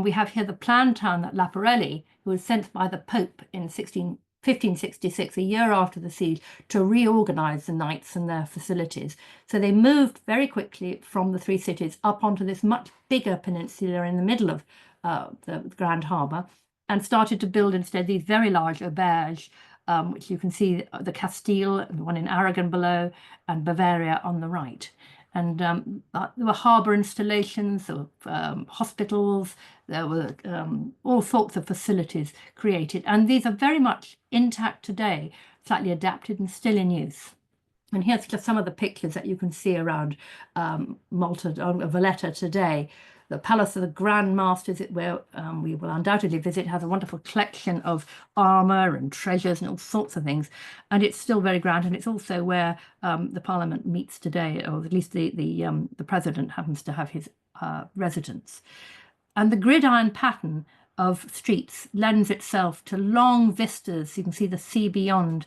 We have here the planned town at Laparelli, who was sent by the Pope in 1566, a year after the siege, to reorganize the knights and their facilities. So they moved very quickly from the three cities up onto this much bigger peninsula in the middle of the Grand Harbour, and started to build instead these very large auberges, which you can see the Castile, the one in Aragon below, and Bavaria on the right. And there were harbour installations, there were hospitals, there were all sorts of facilities created. And these are very much intact today, slightly adapted and still in use. And here's just some of the pictures that you can see around Malta, Valletta today. The Palace of the Grand Masters, where we will undoubtedly visit, has a wonderful collection of armour and treasures and all sorts of things. And it's still very grand. And it's also where the Parliament meets today, or at least the President happens to have his residence. And the gridiron pattern of streets lends itself to long vistas. You can see the sea beyond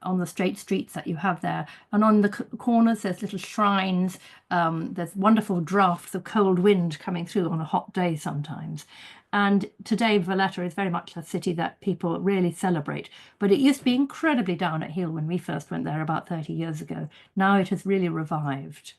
on the straight streets that you have there. And on the corners, there's little shrines. There's wonderful drafts of cold wind coming through on a hot day sometimes. And today, Valletta is very much a city that people really celebrate. But it used to be incredibly down at heel when we first went there about 30 years ago. Now it has really revived.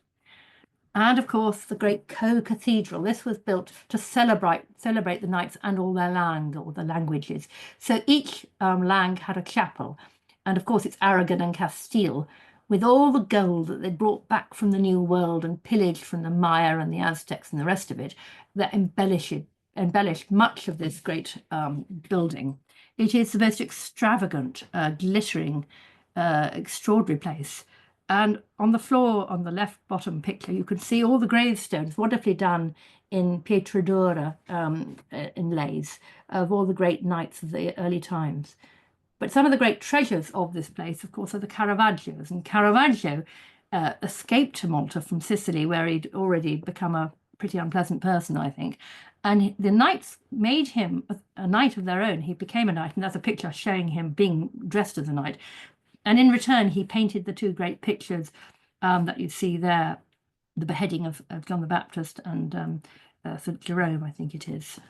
And of course, the great co-cathedral. This was built to celebrate the knights and all their land, or the languages. So each lang had a chapel. And of course, it's Aragon and Castile, with all the gold that they brought back from the New World and pillaged from the Maya and the Aztecs and the rest of it, that embellished much of this great building. It is the most extravagant, glittering, extraordinary place. And on the floor, on the left bottom picture, you can see all the gravestones, wonderfully done in pietradura inlays of all the great knights of the early times. But some of the great treasures of this place, of course, are the Caravaggios. And Caravaggio escaped to Malta from Sicily, where he'd already become a pretty unpleasant person, I think. And the knights made him a knight of their own. He became a knight, and there's a picture showing him being dressed as a knight. And in return, he painted the two great pictures that you see there, the beheading of John the Baptist and St. Jerome, I think it is.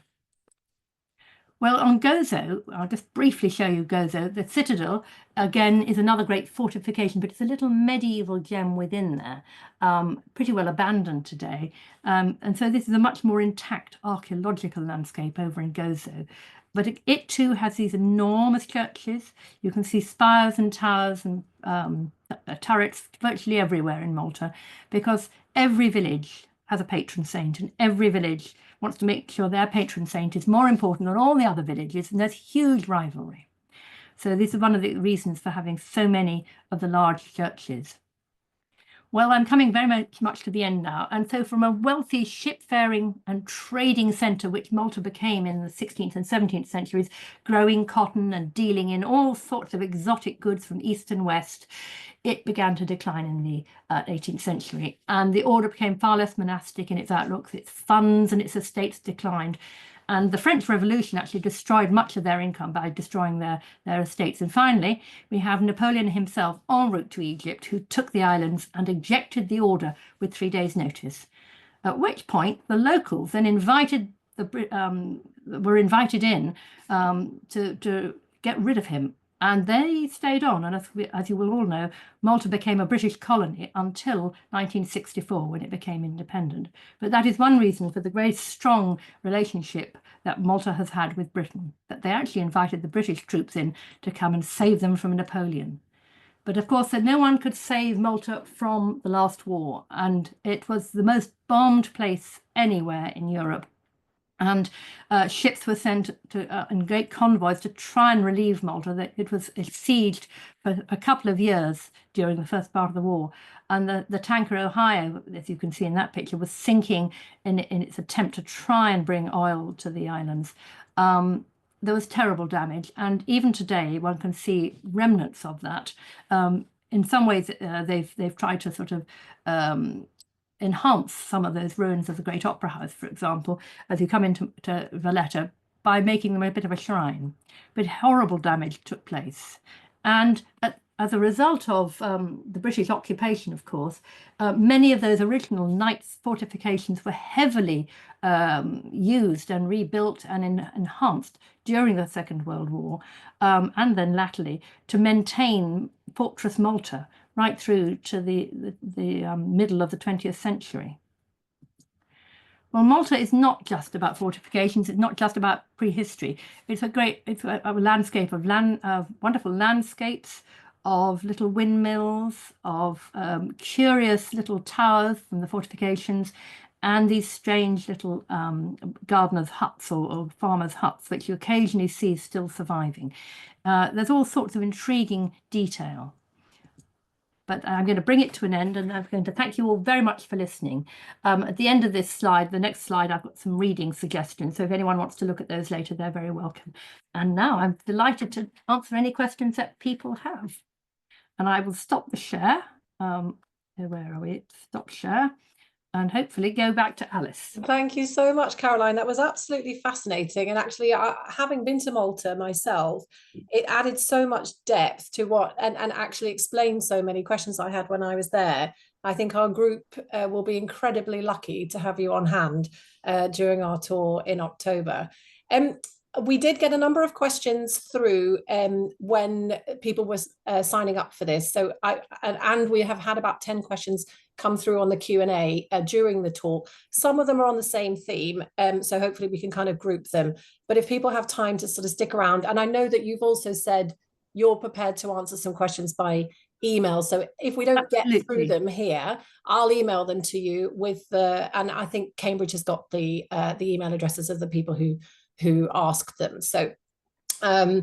Well, on Gozo, I'll just briefly show you Gozo. The citadel, again, is another great fortification, but it's a little medieval gem within there, pretty well abandoned today. And so this is a much more intact archaeological landscape over in Gozo. But it too has these enormous churches. You can see spires and towers and turrets virtually everywhere in Malta, because every village has a patron saint, and every village wants to make sure their patron saint is more important than all the other villages, and there's huge rivalry. So this is one of the reasons for having so many of the large churches. Well, I'm coming very much to the end now. And so from a wealthy shipfaring and trading centre, which Malta became in the 16th and 17th centuries, growing cotton and dealing in all sorts of exotic goods from east and west, it began to decline in the 18th century. And the order became far less monastic in its outlooks. Its funds and its estates declined. And the French Revolution actually destroyed much of their income by destroying their estates. And finally, we have Napoleon himself en route to Egypt, who took the islands and ejected the order with 3 days' notice. At which point, the locals then were invited in to get rid of him. And they stayed on, and as you will all know, Malta became a British colony until 1964, when it became independent. But that is one reason for the very strong relationship that Malta has had with Britain, that they actually invited the British troops in to come and save them from Napoleon. But of course, no one could save Malta from the last war, and it was the most bombed place anywhere in Europe. And ships were sent to, in great convoys to try and relieve Malta. That it was besieged for a couple of years during the first part of the war. And the tanker Ohio, as you can see in that picture, was sinking in its attempt to try and bring oil to the islands. There was terrible damage. And even today, one can see remnants of that. In some ways, they've tried to sort of enhance some of those ruins of the Great Opera House, for example, as you come into Valletta, by making them a bit of a shrine. But horrible damage took place. And as a result of the British occupation, of course, many of those original knights' fortifications were heavily used and rebuilt and enhanced during the Second World War, and then latterly, to maintain Fortress Malta right through to the middle of the 20th century. Well, Malta is not just about fortifications. It's not just about prehistory. It's a landscape of wonderful landscapes, of little windmills, of curious little towers from the fortifications, and these strange little gardeners' huts or farmers' huts, which you occasionally see still surviving. There's all sorts of intriguing detail. But I'm going to bring it to an end, and I'm going to thank you all very much for listening. At the end of this slide, the next slide, I've got some reading suggestions. So if anyone wants to look at those later, they're very welcome. And now I'm delighted to answer any questions that people have. And I will stop the share. Where are we? Stop share. And hopefully go back to Alice. Thank you so much, Caroline. That was absolutely fascinating. And actually, having been to Malta myself, it added so much depth to what, and actually explained so many questions I had when I was there. I think our group will be incredibly lucky to have you on hand during our tour in October. We did get a number of questions through when people were signing up for this. So and we have had about 10 questions come through on the Q&A during the talk. Some of them are on the same theme, so hopefully we can kind of group them. But if people have time to sort of stick around, and I know that you've also said you're prepared to answer some questions by email. So if we don't get through them here, I'll email them to you with and I think Cambridge has got the email addresses of the people who asked them. So I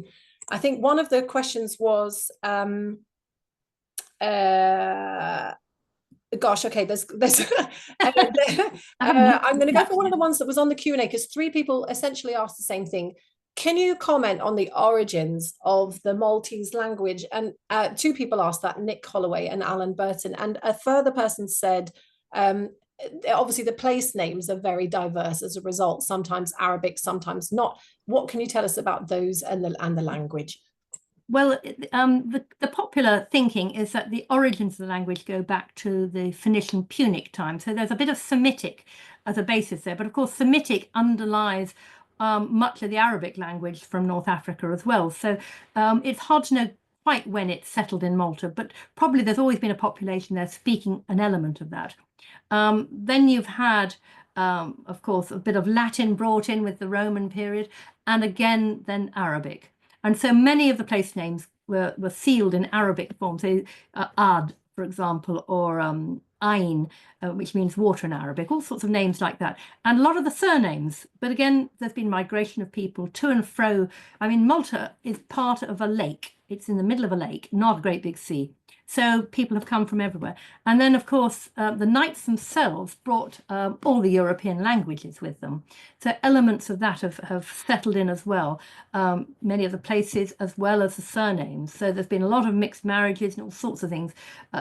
think one of the questions was, gosh, okay, there's I'm going to go for one of the ones that was on the Q&A, because 3 people essentially asked the same thing. Can you comment on the origins of the Maltese language? And 2 people asked that, Nick Holloway and Alan Burton. And a further person said, obviously the place names are very diverse as a result, sometimes Arabic, sometimes not. What can you tell us about those and the language? Well, the popular thinking is that the origins of the language go back to the Phoenician Punic time. So there's a bit of Semitic as a basis there. But of course, Semitic underlies much of the Arabic language from North Africa as well. So it's hard to know quite when it settled in Malta, but probably there's always been a population there speaking an element of that. Then you've had, of course, a bit of Latin brought in with the Roman period, and again, then Arabic. And so many of the place names were sealed in Arabic form, so Ad, for example, or Ain, which means water in Arabic, all sorts of names like that. And a lot of the surnames, but again, there's been migration of people to and fro. I mean, Malta is part of a lake. It's in the middle of a lake, not a great big sea. So people have come from everywhere. And then, of course, the knights themselves brought all the European languages with them. So elements of that have settled in as well, many of the places as well as the surnames. So there's been a lot of mixed marriages and all sorts of things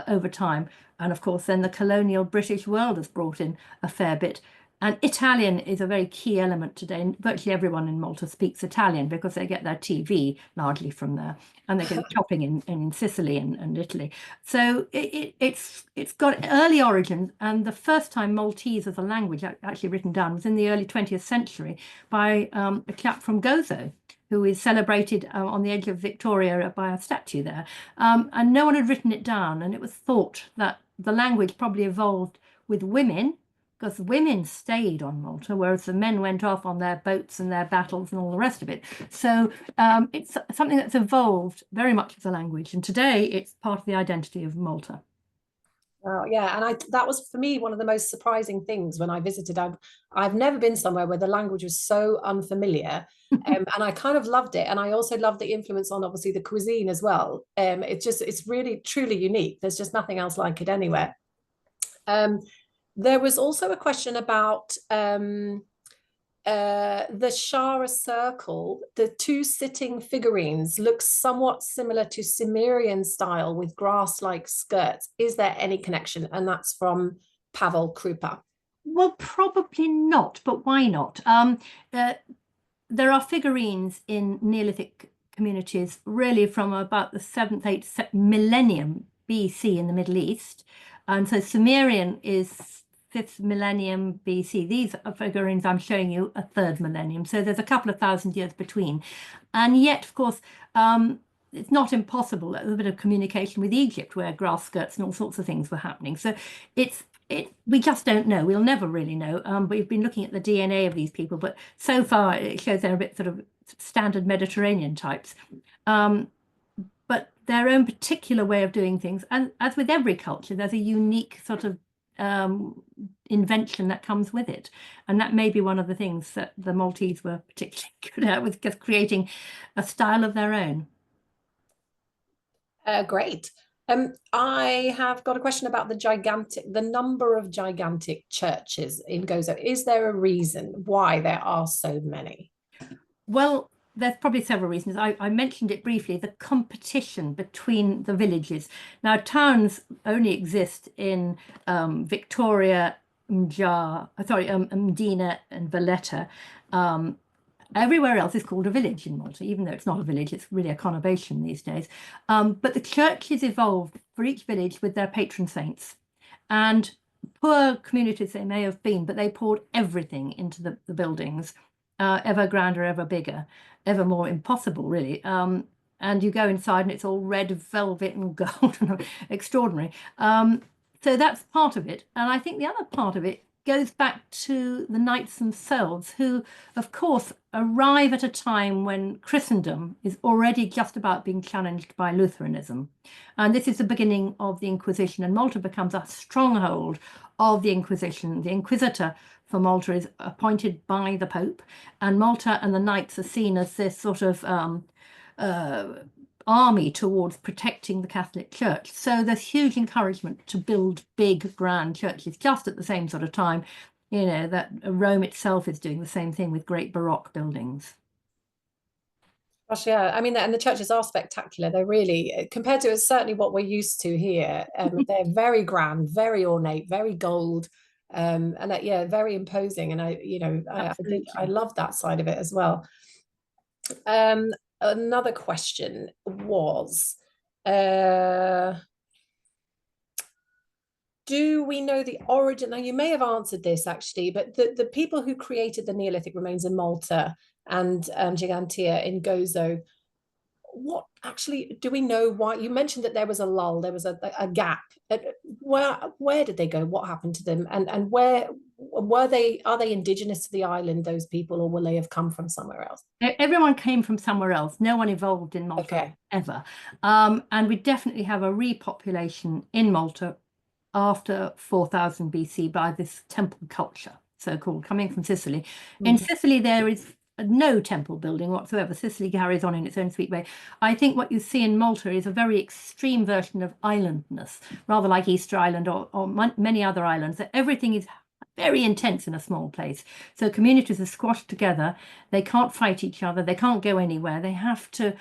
over time. And of course, then the colonial British world has brought in a fair bit. And Italian is a very key element today. And virtually everyone in Malta speaks Italian because they get their TV largely from there, and they go shopping in Sicily and Italy. So it's got early origins, and the first time Maltese as a language actually written down was in the early 20th century by a chap from Gozo, who is celebrated on the edge of Victoria by a statue there. And no one had written it down, and it was thought that the language probably evolved with women, because women stayed on Malta, whereas the men went off on their boats and their battles and all the rest of it. So it's something that's evolved very much as a language, and today it's part of the identity of Malta. Yeah, and that was for me one of the most surprising things when I visited. I've never been somewhere where the language was so unfamiliar, and I kind of loved it. And I also loved the influence on obviously the cuisine as well. It's really truly unique. There's just nothing else like it anywhere. There was also a question about the Shara circle. The two sitting figurines look somewhat similar to Cimmerian style with grass-like skirts. Is there any connection? And that's from Pavel Krupa. Well, probably not, but why not? There are figurines in Neolithic communities really from about the 7th, 8th millennium BC in the Middle East. And so Cimmerian is 5th millennium BC. These are figurines I'm showing you a 3rd millennium. So there's a couple of thousand years between. And yet, of course, it's not impossible. There's a bit of communication with Egypt where grass skirts and all sorts of things were happening. So we just don't know. We'll never really know. We've been looking at the DNA of these people, but so far it shows they're a bit sort of standard Mediterranean types. But their own particular way of doing things. And as with every culture, there's a unique sort of invention that comes with it, and that may be one of the things that the Maltese were particularly good at, with just creating a style of their own. Great. I have got a question about the number of gigantic churches in Gozo. Is there a reason why there are so many? Well, there's probably several reasons. I mentioned it briefly, the competition between the villages. Now, towns only exist in Victoria, Mdina and Valletta. Everywhere else is called a village in Malta, even though it's not a village, it's really a conurbation these days. But the churches evolved for each village with their patron saints. And poor communities they may have been, but they poured everything into the buildings. Ever grander, ever bigger, ever more impossible, really. And you go inside and it's all red velvet and gold, extraordinary. So that's part of it. And I think the other part of it goes back to the knights themselves, who, of course, arrive at a time when Christendom is already just about being challenged by Lutheranism. And this is the beginning of the Inquisition, and Malta becomes a stronghold of the Inquisition. The Inquisitor for Malta is appointed by the Pope, and Malta and the knights are seen as this sort of army towards protecting the Catholic Church. So there's huge encouragement to build big, grand churches just at the same sort of time, you know, that Rome itself is doing the same thing with great Baroque buildings. Gosh, yeah. I mean, and the churches are spectacular. They're really, compared to certainly what we're used to here, they're very grand, very ornate, very gold, and yeah, very imposing. And I love that side of it as well. Another question was, do we know the origin? Now, you may have answered this actually, but the people who created the Neolithic remains in Malta and Gigantia in Gozo, what actually, do we know why? You mentioned that there was a lull, there was a gap. Where did they go? What happened to them? And where are they indigenous to the island, those people, or will they have come from somewhere else? Everyone came from somewhere else. No one evolved in Malta ever. And we definitely have a repopulation in Malta after 4000 BC by this temple culture, so-called, coming from Sicily. In Sicily, there is no temple building whatsoever. Sicily carries on in its own sweet way. I think what you see in Malta is a very extreme version of islandness, rather like Easter Island or many other islands, that everything is very intense in a small place. So communities are squashed together. They can't fight each other. They can't go anywhere. They have to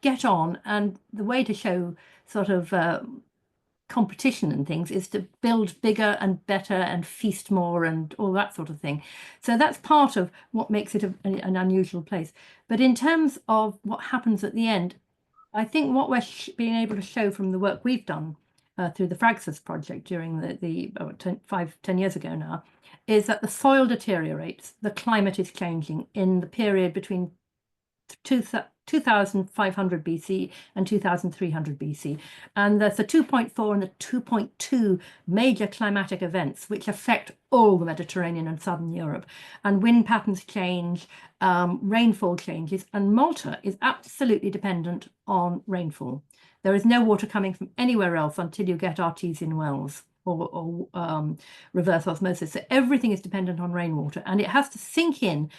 get on. And the way to show sort of competition and things is to build bigger and better and feast more and all that sort of thing. So that's part of what makes it an unusual place. But in terms of what happens at the end, I think what we're being able to show from the work we've done through the Fraxus project during the 10 years ago now, is that the soil deteriorates, the climate is changing in the period between 2500 BC and 2300 BC. And there's the 2.4 and the 2.2 major climatic events which affect all the Mediterranean and southern Europe. And wind patterns change, rainfall changes, and Malta is absolutely dependent on rainfall. There is no water coming from anywhere else until you get artesian wells or reverse osmosis. So everything is dependent on rainwater, and it has to sink in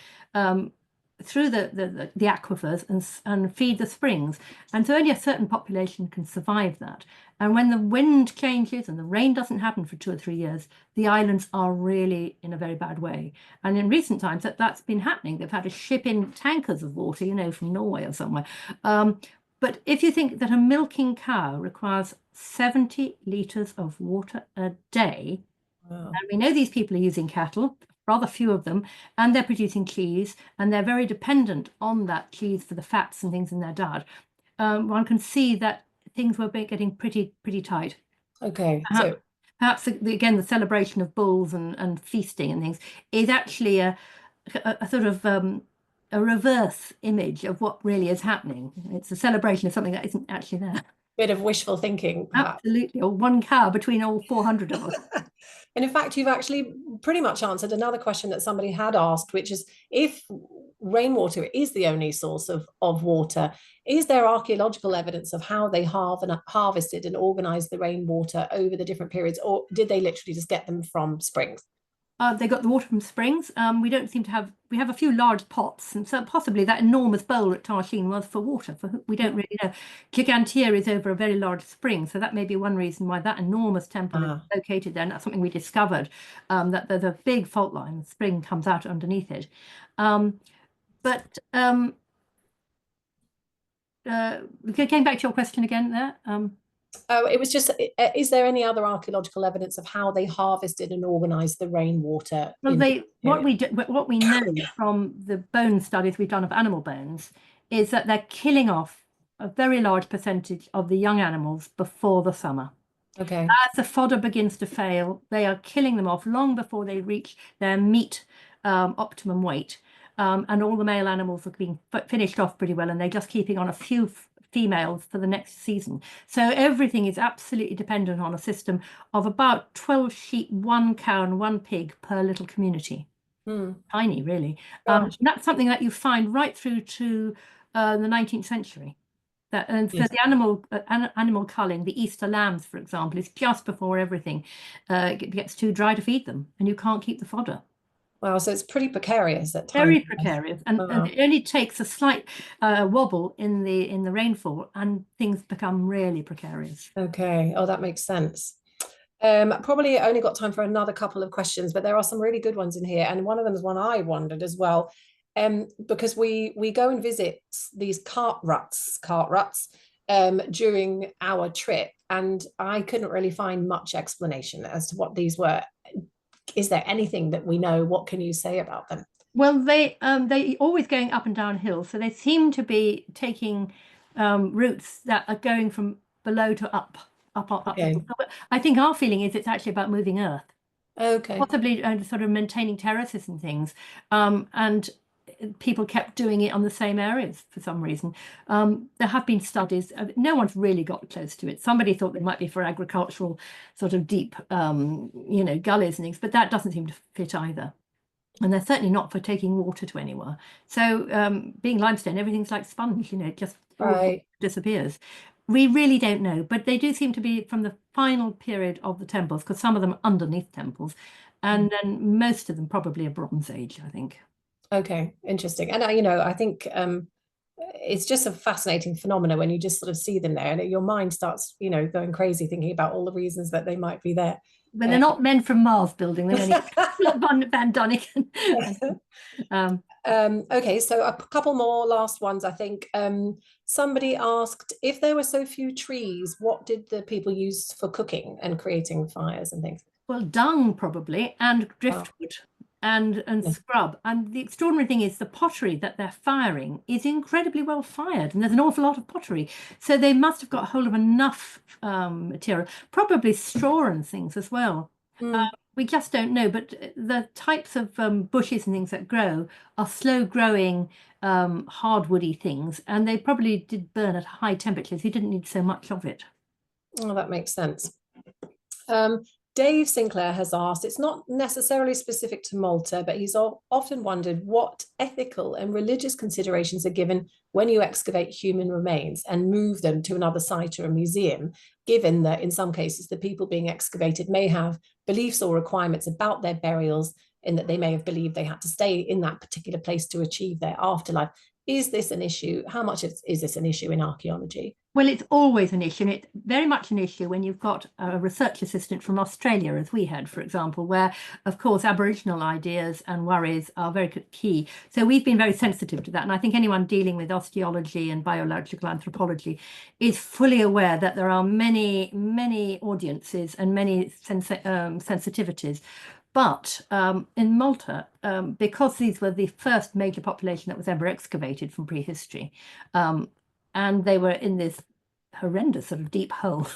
through the aquifers and feed the springs. And so only a certain population can survive that. And when the wind changes and the rain doesn't happen for 2 or 3 years, the islands are really in a very bad way. And in recent times, that's been happening. They've had to ship in tankers of water, you know, from Norway or somewhere. But if you think that a milking cow requires 70 litres of water a day, Wow. and we know these people are using cattle, rather few of them, and they're producing cheese, and they're very dependent on that cheese for the fats and things in their diet. One can see that things were getting pretty tight. Okay, Perhaps again, the celebration of bulls and feasting and things is actually a sort of a reverse image of what really is happening. It's a celebration of something that isn't actually there. bit of wishful thinking, perhaps. Absolutely, or one cow between all 400 of us. And in fact, you've actually pretty much answered another question that somebody had asked, which is, if rainwater is the only source of water, is there archaeological evidence of how they harvested and organized the rainwater over the different periods, or did they literally just get them from springs? They got the water from springs. We don't seem to have, we have a few large pots, and so possibly that enormous bowl at Tarshin was for water. We don't really know. Gigantea is over a very large spring, so that may be one reason why that enormous temple is located there. And that's something we discovered, that there's a big fault line, the spring comes out underneath it. Going back to your question again there. Oh, it was just, is there any other archaeological evidence of how they harvested and organized the rainwater? Well, what we know from the bone studies we've done of animal bones is that they're killing off a very large percentage of the young animals before the summer. Okay. As the fodder begins to fail, they are killing them off long before they reach their meat optimum weight. And all the male animals are being finished off pretty well, and they're just keeping on a few females for the next season. So everything is absolutely dependent on a system of about 12 sheep, 1 cow and 1 pig per little community. Tiny, really. That's something that you find right through to the 19th century. And so the animal culling, the Easter lambs, for example, is just before everything gets too dry to feed them, and you can't keep the fodder. Wow, so it's pretty precarious at times. Very precarious, and it only takes a slight wobble in the rainfall, and things become really precarious. Okay, oh, that makes sense. Probably only got time for another couple of questions, but there are some really good ones in here, and one of them is one I wondered as well, because we go and visit these cart ruts during our trip, and I couldn't really find much explanation as to what these were. Is there anything that we know? What can you say about them? Well, they always going up and down hills, so they seem to be taking routes that are going from below to up. Okay. So I think our feeling is it's actually about moving earth. Okay. Possibly sort of maintaining terraces and things, and people kept doing it on the same areas for some reason. There have been studies, no one's really got close to it. Somebody thought they might be for agricultural sort of deep, gullies and things, but that doesn't seem to fit either. And they're certainly not for taking water to anywhere. So being limestone, everything's like sponge, it just disappears. We really don't know, but they do seem to be from the final period of the temples, because some of them are underneath temples, and then most of them probably a Bronze Age, I think. Okay, interesting. And I think it's just a fascinating phenomenon when you just sort of see them there, and your mind starts, going crazy thinking about all the reasons that they might be there. But they're not men from Mars building, they're only Van Doniken. Okay, so a couple more last ones, I think. Somebody asked, if there were so few trees, what did the people use for cooking and creating fires and things? Well, dung probably, and driftwood. And scrub. And the extraordinary thing is the pottery that they're firing is incredibly well fired, and there's an awful lot of pottery, so they must have got hold of enough material, probably straw and things as well. We just don't know, but the types of bushes and things that grow are slow growing hardwoody things, and they probably did burn at high temperatures. You didn't need so much of it. Oh, that makes sense. Dave Sinclair has asked, it's not necessarily specific to Malta, but he's often wondered what ethical and religious considerations are given when you excavate human remains and move them to another site or a museum, given that in some cases the people being excavated may have beliefs or requirements about their burials, in that they may have believed they had to stay in that particular place to achieve their afterlife. Is this an issue? How much is this an issue in archaeology? Well, it's always an issue, and it's very much an issue when you've got a research assistant from Australia, as we had, for example, where, of course, Aboriginal ideas and worries are very key. So we've been very sensitive to that. And I think anyone dealing with osteology and biological anthropology is fully aware that there are many, many audiences and many sensitivities. But in Malta, because these were the first major population that was ever excavated from prehistory, and they were in this horrendous sort of deep hole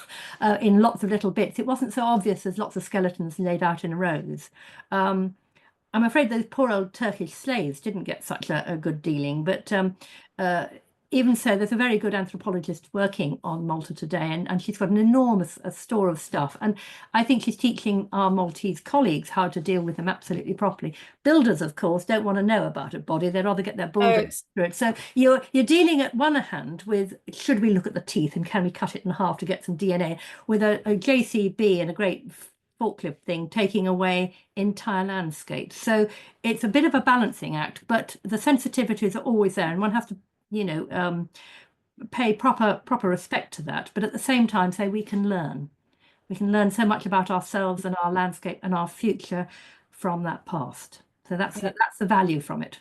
in lots of little bits, it wasn't so obvious as lots of skeletons laid out in rows. I'm afraid those poor old Turkish slaves didn't get such a good dealing, but even so, there's a very good anthropologist working on Malta today, and she's got an enormous store of stuff. And I think she's teaching our Maltese colleagues how to deal with them absolutely properly. Builders, of course, don't want to know about a body. They'd rather get their bulldozer through it. So you're dealing at one hand with, should we look at the teeth and can we cut it in half to get some DNA, with a JCB and a great forklift thing taking away entire landscapes. So it's a bit of a balancing act, but the sensitivities are always there, and one has to pay proper respect to that, but at the same time say we can learn so much about ourselves and our landscape and our future from that past. So that's the value from it.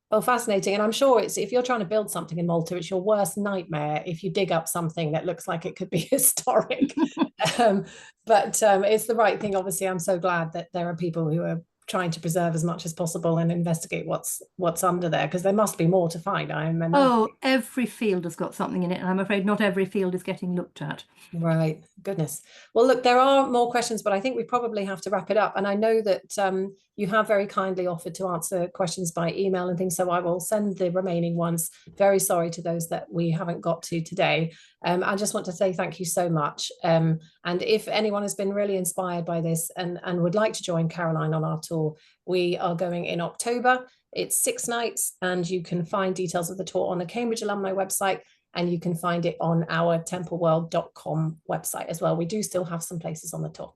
Well, fascinating. And I'm sure it's, if you're trying to build something in Malta, it's your worst nightmare if you dig up something that looks like it could be historic. But it's the right thing. Obviously, I'm so glad that there are people who are trying to preserve as much as possible and investigate what's under there, because there must be more to find. Every field has got something in it, and I'm afraid not every field is getting looked at. Right, goodness. Well, look, there are more questions, but I think we probably have to wrap it up. And I know that you have very kindly offered to answer questions by email and things, so I will send the remaining ones. Very sorry to those that we haven't got to today. I just want to say thank you so much. And if anyone has been really inspired by this and would like to join Caroline on our tour, we are going in October. It's 6 nights, and you can find details of the tour on the Cambridge Alumni website, and you can find it on our templeworld.com website as well. We do still have some places on the tour.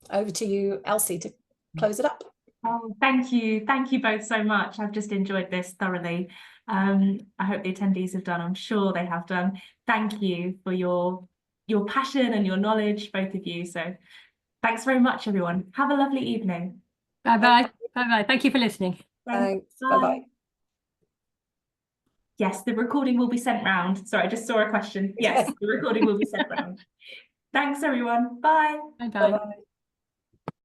Over to you, Elsie, to close it up. Oh, thank you. Thank you both so much. I've just enjoyed this thoroughly. I hope the attendees have done. I'm sure they have done. Thank you for your passion and your knowledge, both of you. So thanks very much, everyone. Have a lovely evening. Bye-bye. Bye-bye. Thank you for listening. Thanks. Bye-bye. Yes, the recording will be sent round. Sorry, I just saw a question. Yes, the recording will be sent round. Thanks, everyone. Bye. Bye-bye.